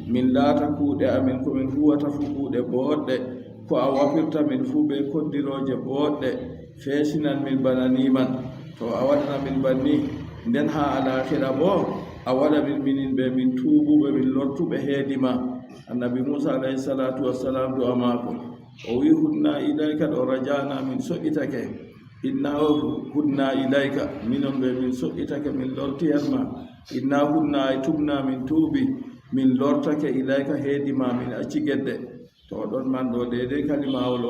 min laata kuuɗe amin komin huwata fu kuuɗe boɗɗe ko a wafirta min fu ɓe koddiroje boɗɗe feesinan min bananiman to a waɗana min banni nden ha al akhira bo a waɗa min minin ɓe min tuubuɓe min lortuɓe heedima. Annabi Musa alayhi salatu wassalam du'a mako o wi hudna ilayka ɗo rajana min soƴƴitake inna hudna ilayka minon ɓe min soƴƴitake min lortiyatma inna hudna e tubna min tuubi min lortake ilayka heedima min acci gedde to ɗon man ɗo dede kalimawol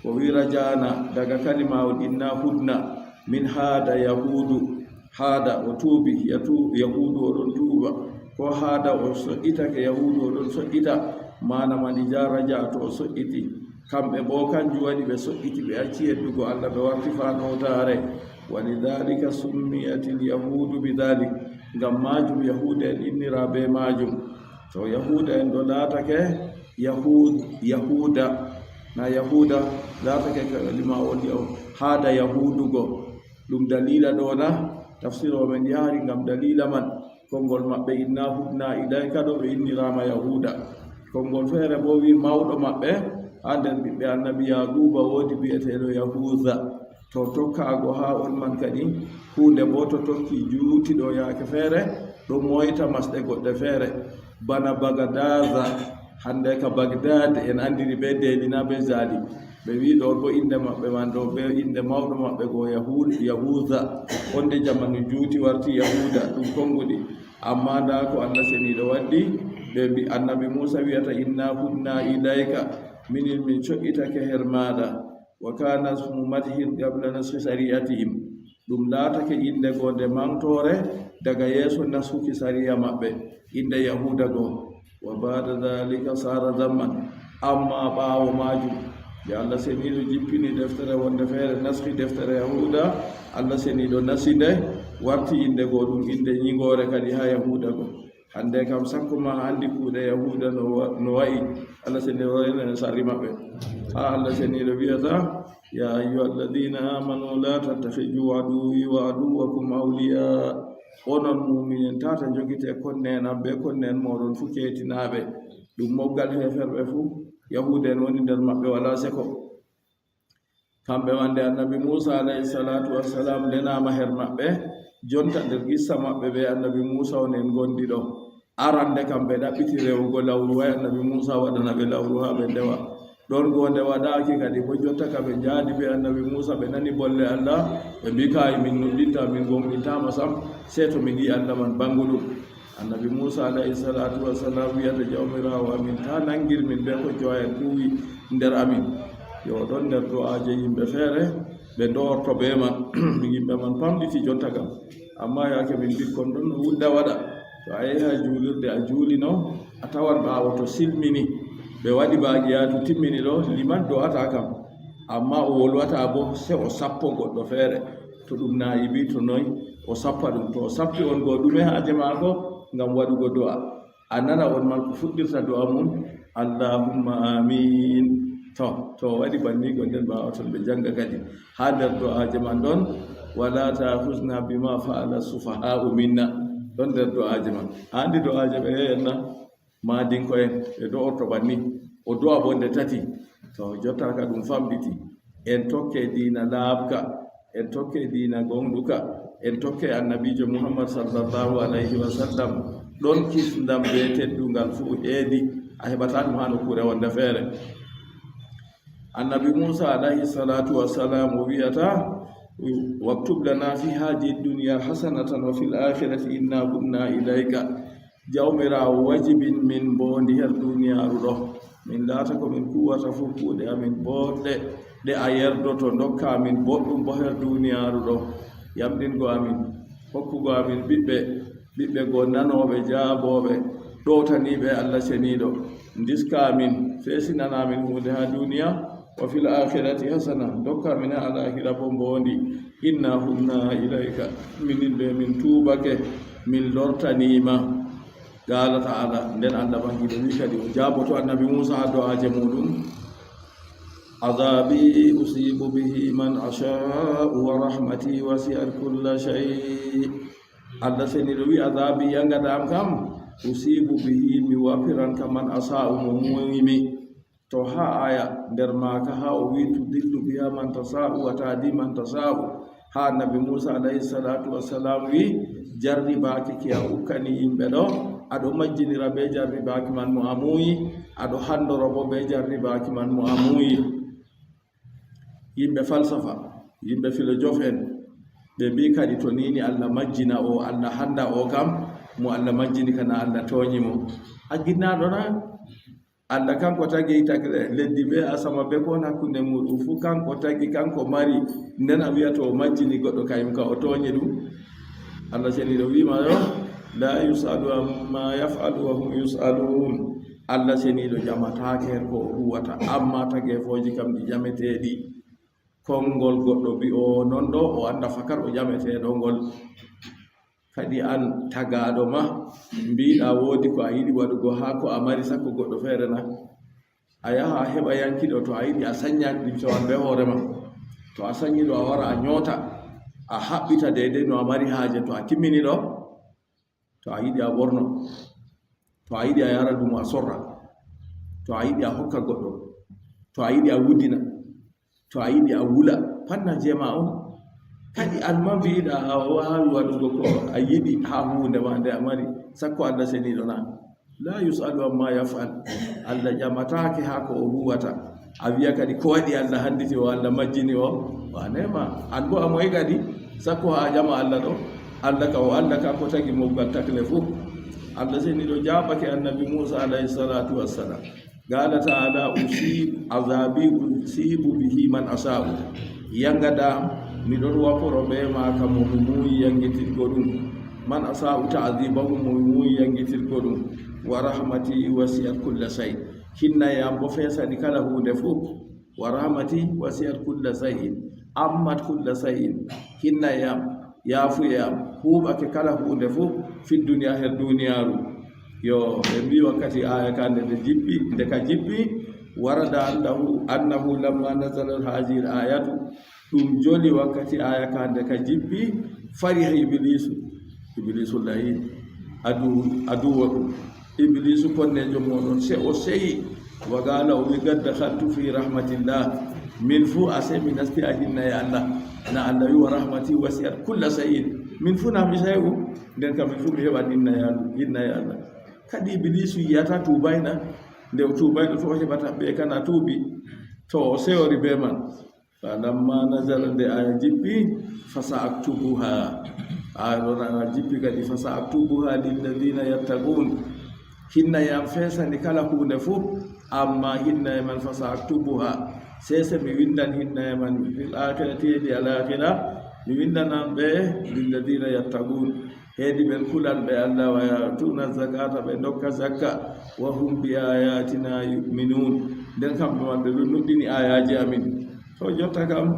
o wi rajana daga kalimawol inna hudna min haada yahudu haada o tuubi yahudu oɗon tuuba ko haada o soƴƴitake yahudu oɗon soƴƴita manama ɗija raja to o soƴƴiti kamɓe bo kanjum waɗi ɓe soƴƴiti ɓe acci heddugo Allah ɓe warti fanotare walidhalika summiyatil yahudu bidhalik ngam majum yahuda en innira be majum to yahuda en ɗo laatake yahuda na yahuda laatake kalimawol haada yahudugo ɗum dalila ɗo na tafsir o men yaari ngam dalila man konngol maɓɓe inna hudna ilayka ɗo ɓe innirama yahuda konngol feere bo wi mawɗo maɓɓe ha nder ɓiɓɓe annabi yaquba woodi bi'eteɗo yahuda to tokkaago haa on man kadi hunde bo to tokki juutiɗo yaake feere ɗum moyta masɗe goɗɗe feere bana bagadaza hande ka bagdad en andiri ɓe delinaɓe zali ɓe wi ɗo bo inde maɓɓe man ɗo ɓe inde mawɗo maɓɓe go yahuda onde jamanu juuti warti yahuda ɗum konguɗi amma nda ko allah seniɗo waddi ɓe mbi annabi musa wiyata inna hudna ilayka minin min coƴƴitake her maɗa wa kana smu madhin qabla nasfi sariatihim ɗum laatake inde go nde mantore daga yeeso nasfuki sariya maɓɓe inde yahuda go wa bada dhalika sara zaman amma ɓaawo majum nde allah seniɗo jippini deftere wonde feere nasfi deftere yahuda allah seniɗo nasi nde warti inde go ɗum inde ñigore kadi ha yahuda go hande kam sakko ma andi kuuɗe yahuda no wayi allah seniɗo wayno sarri maɓɓe ha allah seniɗo wiyata ya ayuha alladina amanu la tattakhiju aduwi wa aduwakum awliya onon muminen tata jogite konnen abbe konnen moɗon fu keetinaɓe ɗum moggal heferɓe fu yahude en woni nder maɓɓe wala seko kamɓe wande annabi musa alayhi salatu wassalam lenama her maɓɓe jonta nder gissa maɓɓe ɓe annabi musa on en gondi ɗo arande kamɓe ɗaɓɓiti rewugo lawru way annabi musa waɗana ɓe lawru ha ɓe ndewa ɗon gonde waɗaki kadi bo jotta ka ɓe jaadi ɓe annabi musa ɓe nani bolle allah ɓe mbi kayi min nuɗɗinta min gomɗintama sam se to min yi allah man banguɗum annabi musa alayhi salatu wassalam wiyata jawmirawo amin ta nangir min ɓe ko joyen ɗuwi nder amin yo ɗon nder do'aje yimɓe feere ɓe dorto ɓe man yimɓe man pamɗiti jotta kam amma yake min bikkon ɗon no wudda waɗa to a yehi ha juulirde a juulino a tawan ɓaawo to silmini ɓe waɗi baagiyatu timmini ɗo liman do'ata kam amma o wolwata bo se o sappo goɗɗo feere to ɗum nayibi to noyi o sappa ɗum to o sappi on go ɗume haaje maako ngam waɗugo do'a a nana on man ko fuɗɗirta do'a mum allahumma amin to waɗi bannigo nden mbawaton ɓe janga kadi ha nder do'aje man ɗon wala tahusna bima fa'ala sufaha'u minna ɗon nder do'aje man handi do'aje ɓe heyenna madinko en ɓe do'orto banni o do'a bo nde tati to jotta ka ɗum famɗiti en tokke dina laabka en tokke dina gonɗuka en tokke annabijo muhammad sallallahu alayhi wa sallam ɗon kisndam be teddungal fuu heedi a heɓata ɗum ha nokkure wonde feere annabi musa alayhi salatu wassalam o wiyata waktub lana fi hadi dunya hasanatan wa fil akhirati inna kunna ilayka jawmirawo wajibin min bondi her duniyaru ɗo min laata ko min kuwata fu kuuɗe amin boɗɗe ɗe a yerdoto dokka amin boɗɗum bo her duniyaru ɗo yamɗingo amin hokkugo amin ɓiɓɓe go nanoɓe jaaboɓe ɗowtaniɓe allah seniɗo diska amin fesinanamin hunde ha duniya wa fil akhirati hasana dokka amin ha alahira bo mbondi inna humna ilayka minin ɓe min tubake min lortanima qala ta'ala nden allah bangiɗo wi kadi o jaaboto annabi musa ha do'aje muɗum azabi usibu bihi man asha'u wa rahmati wasi'at kulla shay allah seniɗo wi azabi yangadam kam usibu bihi mi wafiran ka man asa'u mo muwimi to ha aya nder maka ha o wi tudillu biha man tasa'u wa tahdi man tasa'u ha annabi musa alayhi salatu wassalam wi jarribaki ki a ukkani yimɓe ɗo aɗo majjinira be jarribaki man mo a muuyi aɗo handoro bo be jarribaki man mo a muuyi yimɓe falsafa yimɓe philosophe en ɓe mbi kadi to nini allah majjina o allah handa o kam mo allah majjini kana allah toñimo a ginnaɗona allah kanko tagi leddi be asama be kon hakkunde muɗum fu kanko tagi kanko mari nden a wiyata o majjini goɗɗo kayum ka o toñi ɗum allah seniɗo wima yo la yusalu amma yafalu wa hum yusalun allah seniɗo jamatake ko huwata amma tagefoji kam ɗi jameteɗi konngol goɗɗo bi o non ɗo o anda fakar o jameteɗo ngol kadi an tagaɗo ma mbiɗa woodi ko a yiɗi waɗugo ha ko a mari sakko goɗɗo feere na a yaha a heɓa yankiɗo to a yiɗi a sañña ɗimsowan be hoorema to a saññiɗo a wara a ñoota a haɓɓita deydey no a mari haaje to a timmini ɗo to a yiɗi a ɓorno to a yiɗi a yara ɗum a sorra to a yiɗi a hokka goɗɗo to a yiɗi a wuddina to a yiɗi a wula fanna jema on kadi alma mbiɗa a wawi waɗugo ko a yiɗi ha hunde ma nde a mari sakko Allah seniɗo na la yusalu amma yafal Allah ƴamatake ha ko o huwata a wiya kadi ko waɗi Allah handiti o Allah majjini o wanema an bo a moyi kadi sakko ha ƴama Allah ɗo Allah ka ko tagi moggal takle fof Allah seniɗo jaɓake annabi Musa alayhi salatu wassalam qala ta'ala azabi usibu bihi man asa'u yangada miɗon waporo ɓe maka mo mi muuyi yangitirgo ɗum man asa'u ta'dibahu mo mi muuyi yangitirgo ɗum wa rahmati wasiyat kulla shay hinnayam bo fesani kala hunde fof wa rahmati wasiyat kulla shay'in ammat kulla shay'in hinnayam yafuyam huɓake kala hunde fof fi duniya her duniyaru yo ɓe mbi wakkati aya kande nde ka jippi warada annahu lamma nazalat hadhihi al-ayatu ɗum joli wakkati aya kande ka jippi fariha iblisu layi aduwa ɗum iblisu konnejo moɗon se o seyi wa gala o wi gadda haltu fi rahmatillah min fu ase mi nasti a hinnaye Allah na Allah wi wa rahmati wasi'at kulla shay'in min fu na mi sayu nden kam min fu mi heɓat hinnaye Allah kadi iblisu yiyata tubayna nde o tubayno to o heɓata ɓe kana tuubi to o sewori be man falamma nazala nde aya jippi fasa aktubuha aya jippi kadi fasa aktubuha lilladina yattaqun hinnayam fesani kala hunde fof amma hinnaye man fasa aktubuha sese mi windan hinnaye man fil akhirati hedi alakhira mi windanan ɓe lilladina yattaqun heedi ɓen kulanɓe Allah wa yatuna zakata ɓe dokka zakka wa hum bi ayatina yuminun nden kamɓe man ɓe nuɗɗini ayaji amin to jotta kam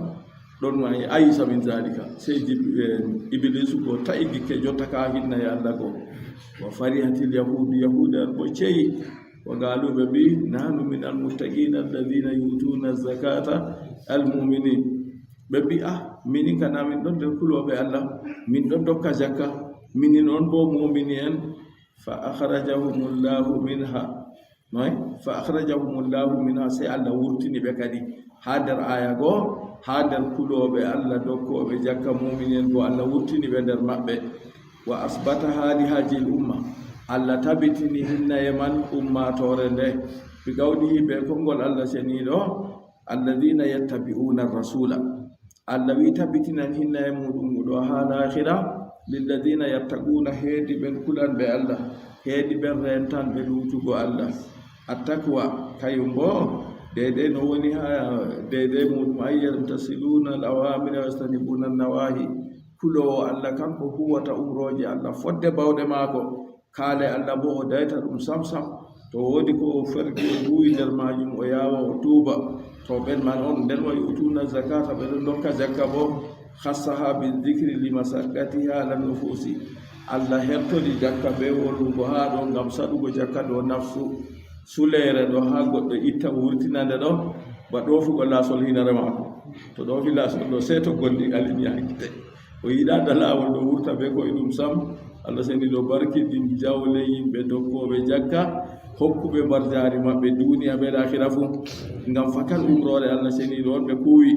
ɗon wayi ayisa min zalika sey iblisu ko ta'i gikke jotta ka hinnaye Allah ko wa farihatil yahudu an bo ceyi wa galuɓe mbi nahnu min almuttaqina alladina yutuna zakata almuminin ɓe mbi minin kana min ɗon nder kuloɓe Allah min ɗon dokka zakka minin on bo mumini en fa akhrajahumullahu minha sey Allah wurtini ɓe kadi ha nder aya goo ha nder kuloɓe Allah dokkoɓe jakka mumini en bo Allah wurtini ɓe nder maɓɓe wa asbata hali hajil umma Allah tabitini hinnaye man ummatore nde bi gawdihi ɓe konngol Allah seniɗo alladina yattabi'una rasula Allah wi tabitinan hinnaye muɗum ɗo ha lahira lilladina yattaquna heedi ɓen kulanɓe Allah heedi ɓen rentanɓe lutugo Allah attaqwa kayum bo dede no woni ha dede muɗum ayyam tasiluna al-awamira wastanibuna an-nawahi kulowo Allah kanko huwata umroje Allah fodde bawɗe maako kaale Allah bo o dayta ɗum samsam to woodi ko o fergi o huwi nder majum o yawa o tuuba to ɓen man on nden wa yutuna zakata ɓeɗon dokka zakka bo khassaha bidhikri limasaqqatiha ala nufusi Allah hertodi jakka be wolugo ha ɗo ngam saɗugo jakka ɗo nafsu sulere ɗo ha goɗɗo itta wurtinande ɗo ba ɗofugo lasol hinare maako to ɗofi lasol ɗo sey to gondi alini hakkite o yiɗa da lawol ɗo wurta be koye ɗum sam Allah seni ɗo barkiɗin jawle yimɓe dokkoɓe jakka hokkuɓe barjari maɓɓe duniya ɓe lahira fu ngam fakal umrore Allah seni ɗo on ɓe kuwi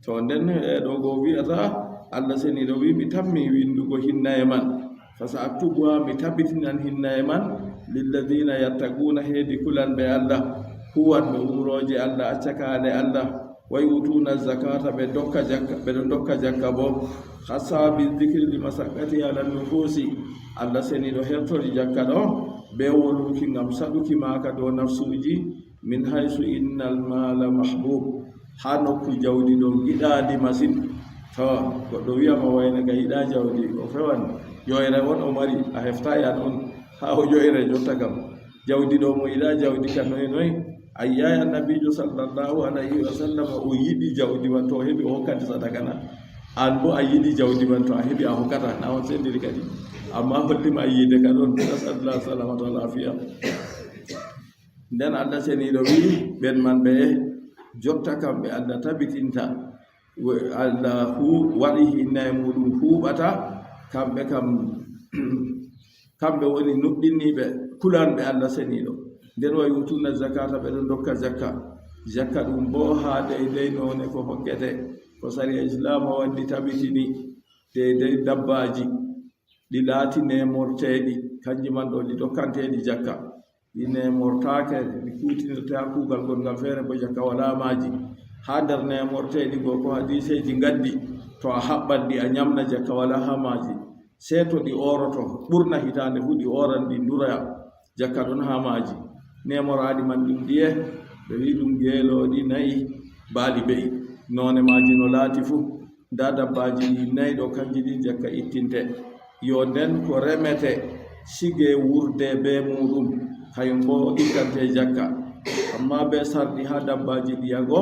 to nden ɗo go wi'ata Allah seni ɗo wi mi tammi windugo hinnaye man fasa aktubuha mi tabbitinan hinnaye man lilladina yattaquna heedi kulanɓe Allah huwanɓe umroje Allah accakale Allah wa yutuna zakata ɓe ɗon dokka jakka bo khassa bidhikri limasaqqati ala nufusi Allah seni ɗo hertori jakka ɗo be woluki ngam saɗuki maka dow nafsuji min haysu innal mala mahbub ha nokku jawdi ɗo giɗadi masine to goɗɗo wiyama wayne ga yiɗa jawdi o fewan yoyre won o mari a heftayi an on ha o yoyre jotta kam jawdi ɗo mo yiɗa jawdi ka noy ayyaya annabijo sallallahu alayhi wa sallam o yiɗi jawdi man to o heɓi o hokkati sadaka na an bo a yiɗi jawdi man to a heɓi a hokkata na on sendiri kadi amma hollima yiide ka ɗon nasallah salamata wal afiya nden Allah seniɗo wi ɓen man ɓe jotta kamɓe Allah tabitinta Allah waɗi hinnaye muɗum huɓata kamɓe kamɓe woni nuɗɗinniɓe kulanɓe Allah seniɗo nden wa yutuna zakata ɓeɗon dokka zakka jakka ɗum bo ha deydey none ko hokkete ko sari islam waddi tabitini deydey dabbaji ɗi laati nemorteɗi kanji man ɗo ɗi dokkanteɗi jakka ɗi nemortake ɗi kutinirte ha kuugal gongal feere bo jakka wala maji ha nder nemorteɗi go ko hadiseji gaddi to a haɓɓat ɗi a ñamna jakka wala ha maji sei to ɗi oroto ɓurna hitande fu ɗi oran ɗi duraya jakka ɗon ha maji nemoraɗi man ɗum ɗiye ɓe wi ɗum geeloɗi nayi baali beyi none maji no laati fu nda dabbaji ɗi nayi ɗo kanji ɗi jakka ittinte yo nden ko remete sige wurde be muɗum kayum bo ittante jakka amma be sarɗi ha dabbaji ɗiyago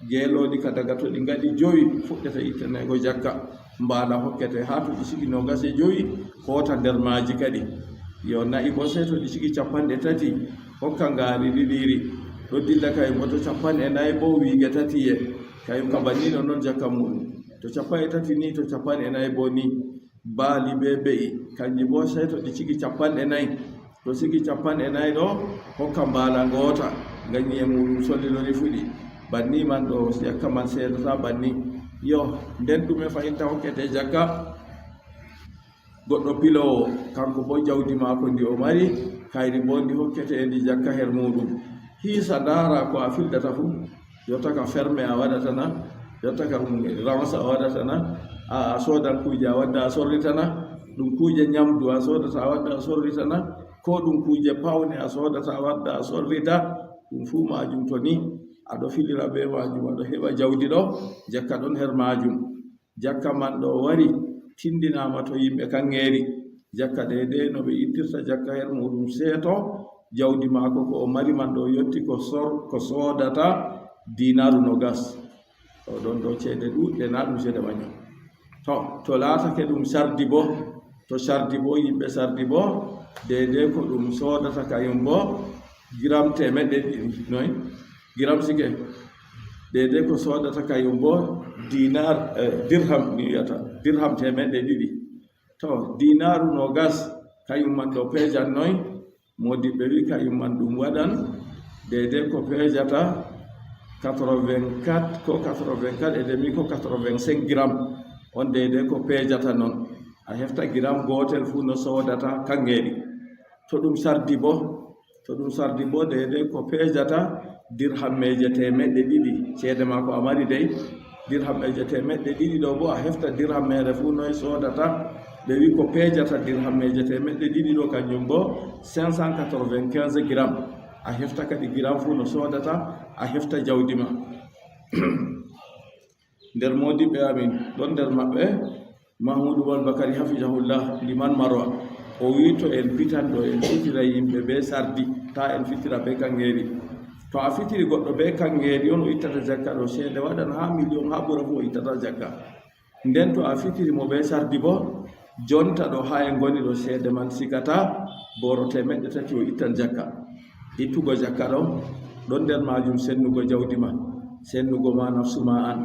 geeloɗi ka daga to ɗi gaɗi joyi fuɗɗete ittanego jakka mbaala hokkete ha to ɗi sigi no gase joyi hota nder maji kadi yo nayi bo sei to ɗi sigi 30 hokka ngaari ɗiɗiri ɗo dilla kayum bo to 40 bo wiige 3 kayum ka bannino noon jakka muɗum to 30 ni to 40 bo ni baali be be'i kanji bo sei to ɗi sigi 40 to sigi 40 ɗo hokka mbaala ngoota ngam e muɗum sollilori fuɗi banni man ɗo jakka man seedata banni yo nden ɗume fayinta hokkete jakka goɗɗo pilowo kanko bo jawdi maako ndi o mari kayri bo ndi hokkete e ndi jakka her muɗum hiisa ndaara ko a fildata fu yotta ka ferme a waɗatana yotta ka ransa a waɗatana a soodan kuuje a wadda a sorritana ɗum kuuje ñamdu a soodata a wadda a sorritana ko ɗum kuuje pawne a soodata a wadda a sorrita ɗum fuu majum to ni aɗo filira be majum aɗo heɓa jawdi ɗo jakka ɗon her majum jakka man ɗo wari tindinama to yimɓe kanŋeeri jakka deydey no ɓe ittirta jakka her muɗum seeto jawdi maako ko o mari man ɗo yotti ko soodata dinaru no gas ɗo ɗon ɗo ceede ɗuɗɗe na ɗum ceede maño to laatake ɗum sardi bo to sardi bo yimɓe sardi bo deydey ko ɗum soodata kayum bo gram temeɗɗe ɗiɗi noy gram sike deydey ko soodata kayum bo dinar dirham ni wiyata dirham temeɗɗe ɗiɗi to dinaru no gas kayum man ɗo peejan noy modiɓɓe wi kayum man ɗum waɗan deydey ko peejata 84 ko 84 e demi ko 85 gram on deydey ko peejata noon a hefta gram gotel fuu no soodata kanŋeeri to ɗum sardi bo deydey ko peejata dirhammeje temeɗɗe ɗiɗi ceede ma ko a mari dey dirhammeje temeɗɗe ɗiɗi ɗo bo a hefta dirhammere fuu noye soodata ɓe wi ko peejata dirhammeje temeɗɗe ɗiɗi ɗo kanjum bo 595 gram a hefta kadi gram fuu no soodata a hefta jawdi ma nder modiɓɓe amin ɗon nder maɓɓe mahmoudou bal bakary hafijahullah liman marwa o wi to en pitanɗo en fitira yimɓe be sardi ta en fitira be kanŋeeri to a fitiri goɗɗo be kanŋeeri on o ittata jakka ɗo ceede waɗan ha million ha ɓura fu o ittata jakka nden to a fitiri mo be sardi bo jonta ɗo ha en goni ɗo ceede man sigata boro temeɗɗe 3 o ittan jakka ittugo jakka ɗo ɗon nder majum sennugo jawdi ma sennugo ma nafsu ma an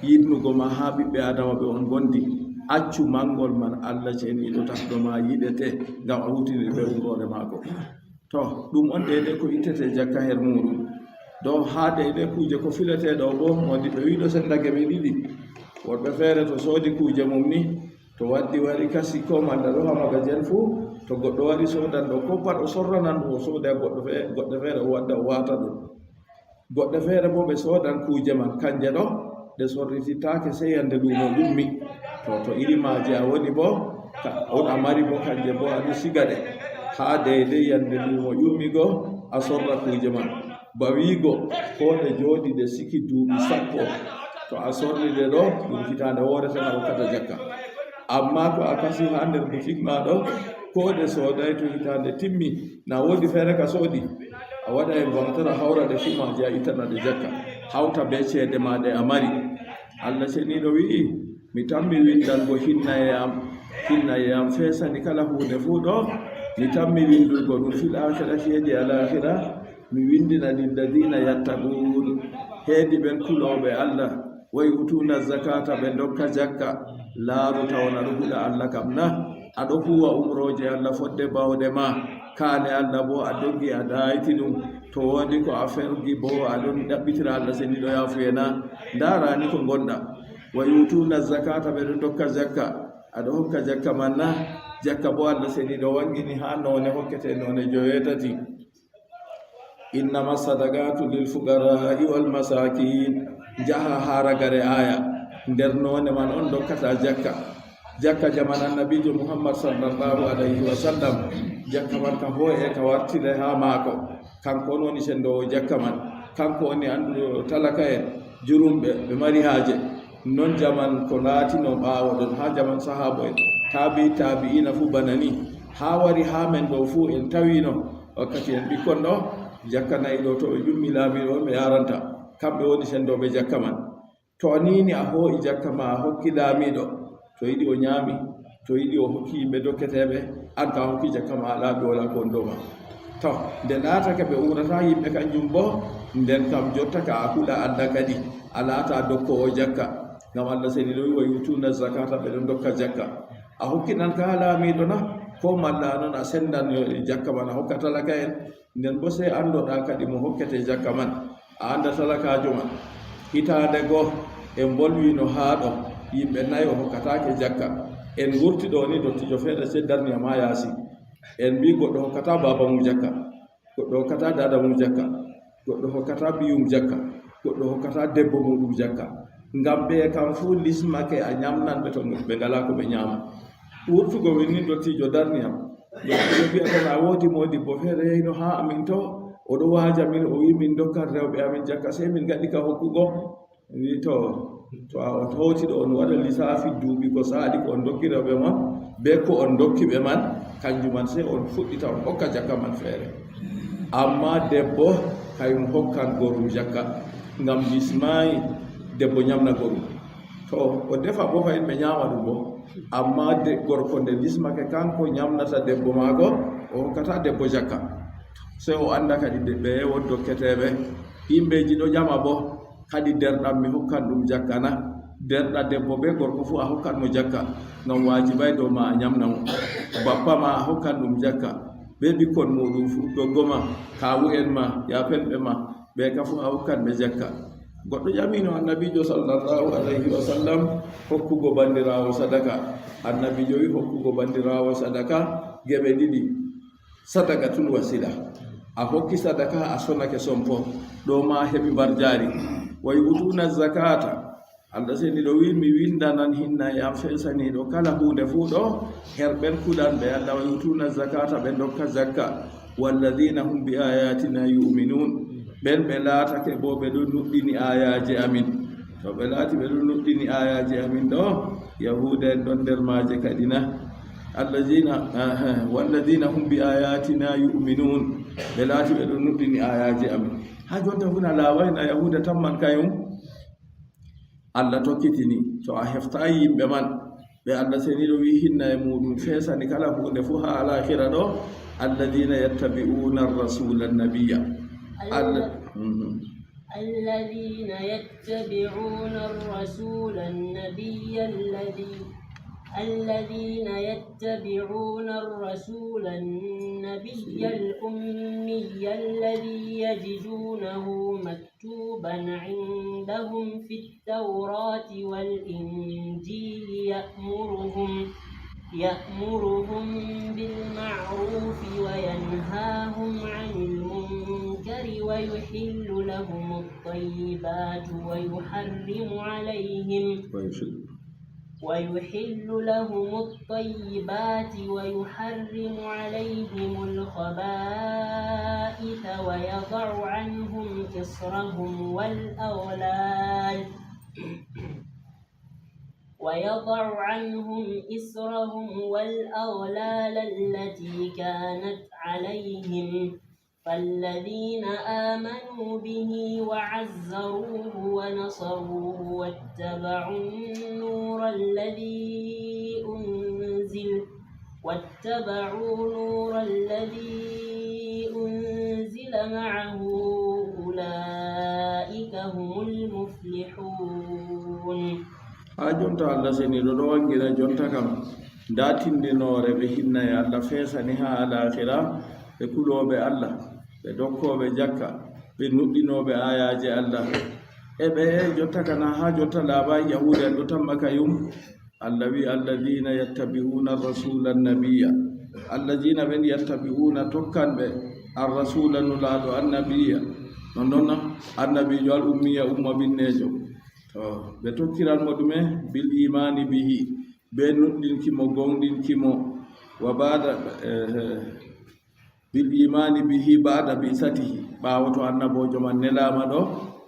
yiɗnugo ma ha ɓiɓɓe adama ɓe on gondi accu mangol man allah ceeniɗo tasɗo ma yiɗete ngam a hutiniri ɓe umrore maako to ɗum on deydey ko ittete jakka her muɗum do ha deydey kuuje ko fileteɗo bo modi ɓe wiɗo sendage ɓe ɗiɗi woɗɓe feere to soodi kuuje mum ni to waddi wari kasi ko manda ɗo ha magasin fuu to goɗɗo wari sodan ɗo ko pat o sorranan ɗum o sooda goɗɗe feere o wadda o wata ɗum goɗɗe feere bo ɓe soodan kuuje man kanje ɗo ɗe sorrititake sey yande lumo yummi to iri maji a woni bo on a mari bo kanje bo aɗo siga ɗe ha deydey yande lumo yummigo a sorra kuuje man ba wiigo ko ɗe jooɗi ɗe siki duuɓi 10 to a sorride ɗo ɗum hitande woore tan a hokkata jakka amma ko a kasi ha nder boutique ma ɗo ko ɗe sooday to hitande timmi na woodi feere ka soodi a waɗa e gontora hawra ɗe fumaji a ittana ɗe jakka hawta be ceede ma ɗe a mari allah ceniɗo wi'i mi tammi windango hinnaye am feesani kala hunde fuu ɗo mi tammi windurgo ɗum fil akhirati heedi alahira mi windina lilladina yattaqun heedi ɓen kuloɓe allah way utuna zakata ɓe dokka jakka laaru tawna ɗo huɗa allah kam na aɗo huwa umroje allah fodde bawɗe ma kaane allah bo a doggi a dayti ɗum to woni ko affaire gi bo aɗon ɗaɓɓitira Allah seniɗo yafuyena darani ko gonɗa wa yutuna zakata ɓeɗo dokka zakka aɗa hokka jakka man na jakka bo Allah seniɗo wangini ha none hokkete none joyetati innama sadaqatu lil fuqarai wal masakin jaha haragare aya nder none man on dokkata jakka jaman annabijo Muhammad sallallahu alaihi wasallam jakka man ka hoye ka wartire ha maako kanko on woni sendowo jakka man kanko woni anduɗo talaka en jurumɓe ɓe mari haaje non jaman ko laatino ɓaawo ɗon ha jaman sahabo en tabi'ina fu bana ni ha wari ha men ɗo fu en tawino wakkati en ɓikkon ɗo jakka nayi ɗo to ɓe ƴummi laamiɗo on ɓe yaranta kamɓe woni sendoɓe jakka man to nini a hoo'i jakka ma a hokki laamiɗo to yiɗi o ñaami to yiɗi o hokki yimɓe dokketeɓe an ka hokki jakka ma laaɓi wala kon doma to nde laatake ɓe urata yimɓe kanjum bo nden kam jotta ka a huɗa Allah kadi a laata dokkowo jakka ngam Allah seni ɗo wi wa yutuna zakata ɓeɗon dokka jakka a hokkinan ka laamiɗo na ko malla noon a sendan jakka man a hokka talaka en nden bo sey andoɗa kadi mo hokkete jakka man a anda talakajo man hitande goo en bolwino haa ɗo yimɓe nayi o hokkatake jakka en gurti ɗo ni dottijo feere seddarniya ma yaasi en mbi goɗɗo hokkata baba mum jakka goɗɗo hokkata dada mum jakka goɗɗo hokkata biyum jakka goɗɗo hokkata debbo muɗum jakka ngam ɓe kam fuu lismake a ñamnanɓe to ɓe ngala ko ɓe ñaama wurtugo min ni dottijo darniyam dottijo wi'atan a woodi modibbo feere yeyno ha amin to oɗo waaja min o wi min dokkan rewɓe amin jakka sey min gaɗi ka hokkugo wi to a hawti ɗo on waɗa lissafi duuɓi ko saaɗi ko on dokki rewɓe mon be ko on dokki ɓe man kanjum man sey on fuɗɗita on hokka jakka man feere amma debbo kayum hokkan gorum jakka ngam lismayi debbo ñamna gorum to o defa bo fayin ɓe ñama ɗum bo amma gorko nde lismake kanko ñamnata debbo maako o hokkata debbo jakka sey o anda kadi ɓe won dokketeɓe yimɓeji ɗo ƴama bo kadi derɗam mi hokkan ɗum jakka na derɗa debbo be gorko fu a hokkan mo jakka ngam wajibay dow ma a ñamna mo bappa ma a hokkan ɗum jakka be ɓikkon muɗum fu doggoma kawu en ma yapenɓe ma ɓe ka fu a hokkan ɓe jakka goɗɗo ƴamino annabijo sallallahu alayhi wa sallam hokkugo bandirawo sadaka annabijo wi hokkugo bandirawo sadaka geɓe ɗiɗi sadaka tul wasila a hokki sadaka a sonake sompo ɗo ma heɓi barjari wa yutuna zakata Allah seni ɗo wi mi windanan hinna yam fesaniɗo kala hunde fuu ɗo herɓen kuɗanɓe Allah wa yutuna zakata ɓe dokka zakka walladina hum bi ayatina yuminun ɓen ɓe laatake bo ɓe ɗon nuɗɗini ayaji amin to ɓe laati ɓe ɗon nuɗɗini ayaji amin ɗo yahuda en ɗon nder maaje kadi na walladina hum bi ayatina yuminun ɓe laati ɓe ɗon nuɗɗini ayaji amin ha jonta funa lawayna yahuda tamman kayum Allah tokkitini to a heftayi yimɓe man ɓe Allah seniɗo wi hinna e muɗum feesani kala hunde fu ha alakhira ɗo alladina yattabi'una ar-rasula an-nabiyya الذين يتبعون الرسول النبي الأمي الذي يجدونه مكتوبا عندهم في التوراة والإنجيل يأمرهم بالمعروف وينهاهم عن المنكر ويحل لهم الطيبات ويحرم عليهم الخبائث ويضع عنهم إصرهم والأغلال التي كانت عليهم فالذين آمنوا به وعزروه ونصروه واتبعوا النور الذي أنزل معه أولئك هم المفلحون. ha jonta Allah seniɗo ɗo wangira jonta kam nda tindinore ɓe hinna e Allah feesani ha alakhira ɓe kuloɓe Allah ɓe dokkoɓe jakka ɓe nuɗɗinoɓe ayaji Allah e ɓe jotta kana ha jotta laabaji yahude en ɗo tamma kayum Allah wi alladina yattabi'una rasula annabiya alladina ɓen yattabi'una tokkanɓe arrasula nulaɗo annabiya non noon annabijo al ummiya umma binnejo to ɓe tokkiranmo ɗume bil imani bihi ɓe nuɗɗinkimo gonɗinkimo wa bada bil imani bihi bada bi satihi ɓawo to annabojo man nelama ɗo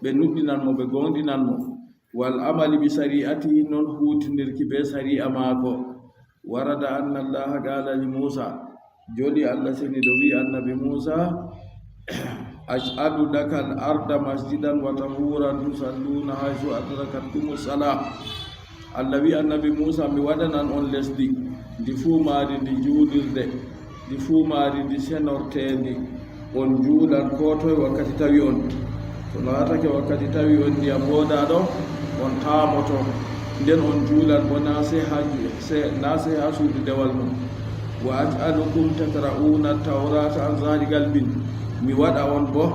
ɓe nuɗɗinanmo ɓe gonɗinanmo wal amali bi sari'atihi non hutinirki be sari'a maako warada anna allaha qala li musa joli Allah seni ɗo wi annabi musa ash'adu laka al arda masjidan wa tahuran tusalluna haythu adrakatkumus salah Allah wi annabi musa mi waɗanan on lesdi ndi fuu maari ndi juulirde ndi fuu maari ndi senortendi on juulan ko toye wakkati tawi on to laatake wakkati tawi on ndiyam boodaɗo on taamoto nden on juulan bo na se ha suudu dewal mum wa aj'alukum takra'una tawrata an zahri galbin mi waɗa on bo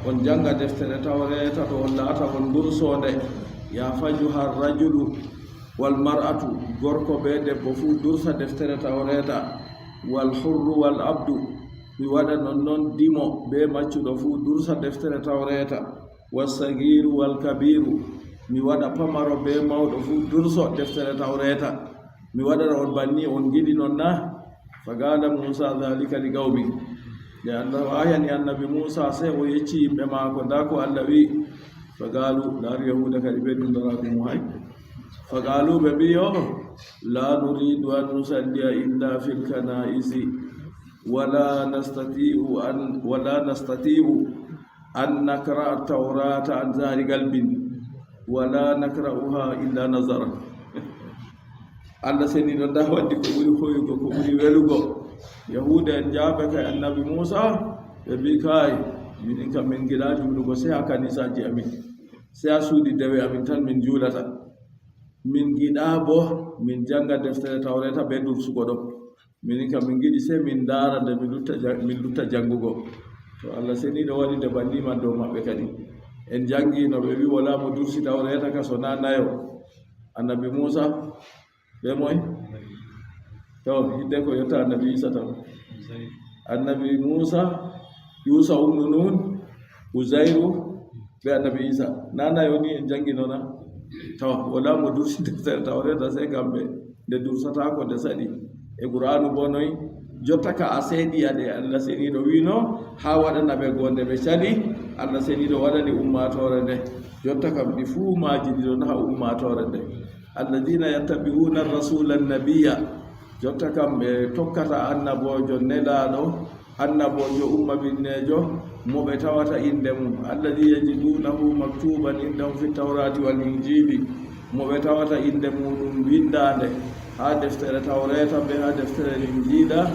on janga deftere tawreta to on laata on dursode ya fajuha rajulu wal mar'atu gorko be debbo fuu dursa deftere tawreta wal hurru wal abdu mi waɗa non dimo be maccuɗo fuu dursa deftere tawreta wassagiru wal kabiru mi waɗa pamaro be mawɗo fuu durso deftere tawreta mi waɗana on banni on giɗi non na fagala musa dhalika li qawmi de Allah ayani annabi musa sai o yecci yimɓe maako nda ko Allah wi fagalu dar yahuda kadi ɓe ɗumdorako mu hay fagalu ɓe mbi yo la nuridu an nusalliya illa fil kana'isi wala nastati'u an nakra tawrata an zahri galbin wala nakra'uha illa nazara Allah seni ɗo nda waddi ko ɓuri hoyugo ko ɓuri welugo yahuda en jaabe kay annabi musa ɓe mbi kay minin kam min giɗa juulugo se ha kanisaji amin se ha suuɗi dewe amin tan min juulata min giɗa bo min janga deftere tawreta ɓe dursugo ɗo minin kam min giɗi se min ndaara nde min lutta jangugo to Allah seni ɗo waɗi nde bannima dow maɓɓe kadi en jangi no ɓe wi wala mo dursi tawreta ka so na nayo annabi musa ɓe moy to hidde ko yetta annabi isa tan annabi musa yusa umnu nun uzairu ɓe annabi isa nanayo ni en janginona tawa wala mo dursi deftere tawreta se kamɓe nde dursatako nde saɗi e qur'anu bo noyi jotta ka a seeɗiyade Allah seniɗo wino ha waɗana ɓe gonde ɓe cali Allah seniɗo waɗani ummatore nde jotta kam ɗi fuu maji ɗi ɗon ha ummatore nde alladina yattabi'una rasula annabiya jotta kam ɓe tokkata annabojo nelaɗo annabojo umma binnejo mo ɓe tawata inde mum alladi yajidunahu maktuban indahum fi tawrati wal injili mo ɓe tawata inde muɗum windande ha deftere tawreta ɓe ha deftere injila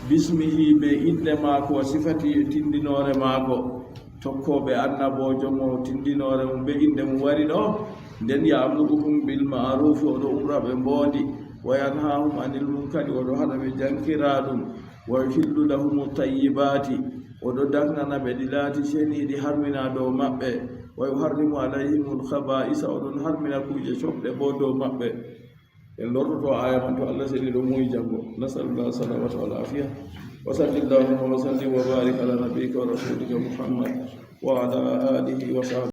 bismihi ɓe inde maako wa sifati tindinore maako tokkoɓe annabojo mo tindinore mum ɓe inde mum wari ɗo nden ya'muruhum bil ma'ruf oɗo umra ɓe mbondi wa yanhahum anil munkari oɗo haɗa ɓe jankira ɗum wa yuhillu lahum tayyibati oɗo dagnana ɓe ɗi laati seniɗi harmina dow maɓɓe wa yuharrimu alayhim al-khaba'isa oɗon harmina kuje coɓɗe bo dow maɓɓe en lortoto aya man to Allah seni ɗo muyi jango nasalullah salamata wal afiya wa sallallahu wa sallim wa barik ala nabiyyika wa rasulika muhammad wa ala alihi wa sahbihi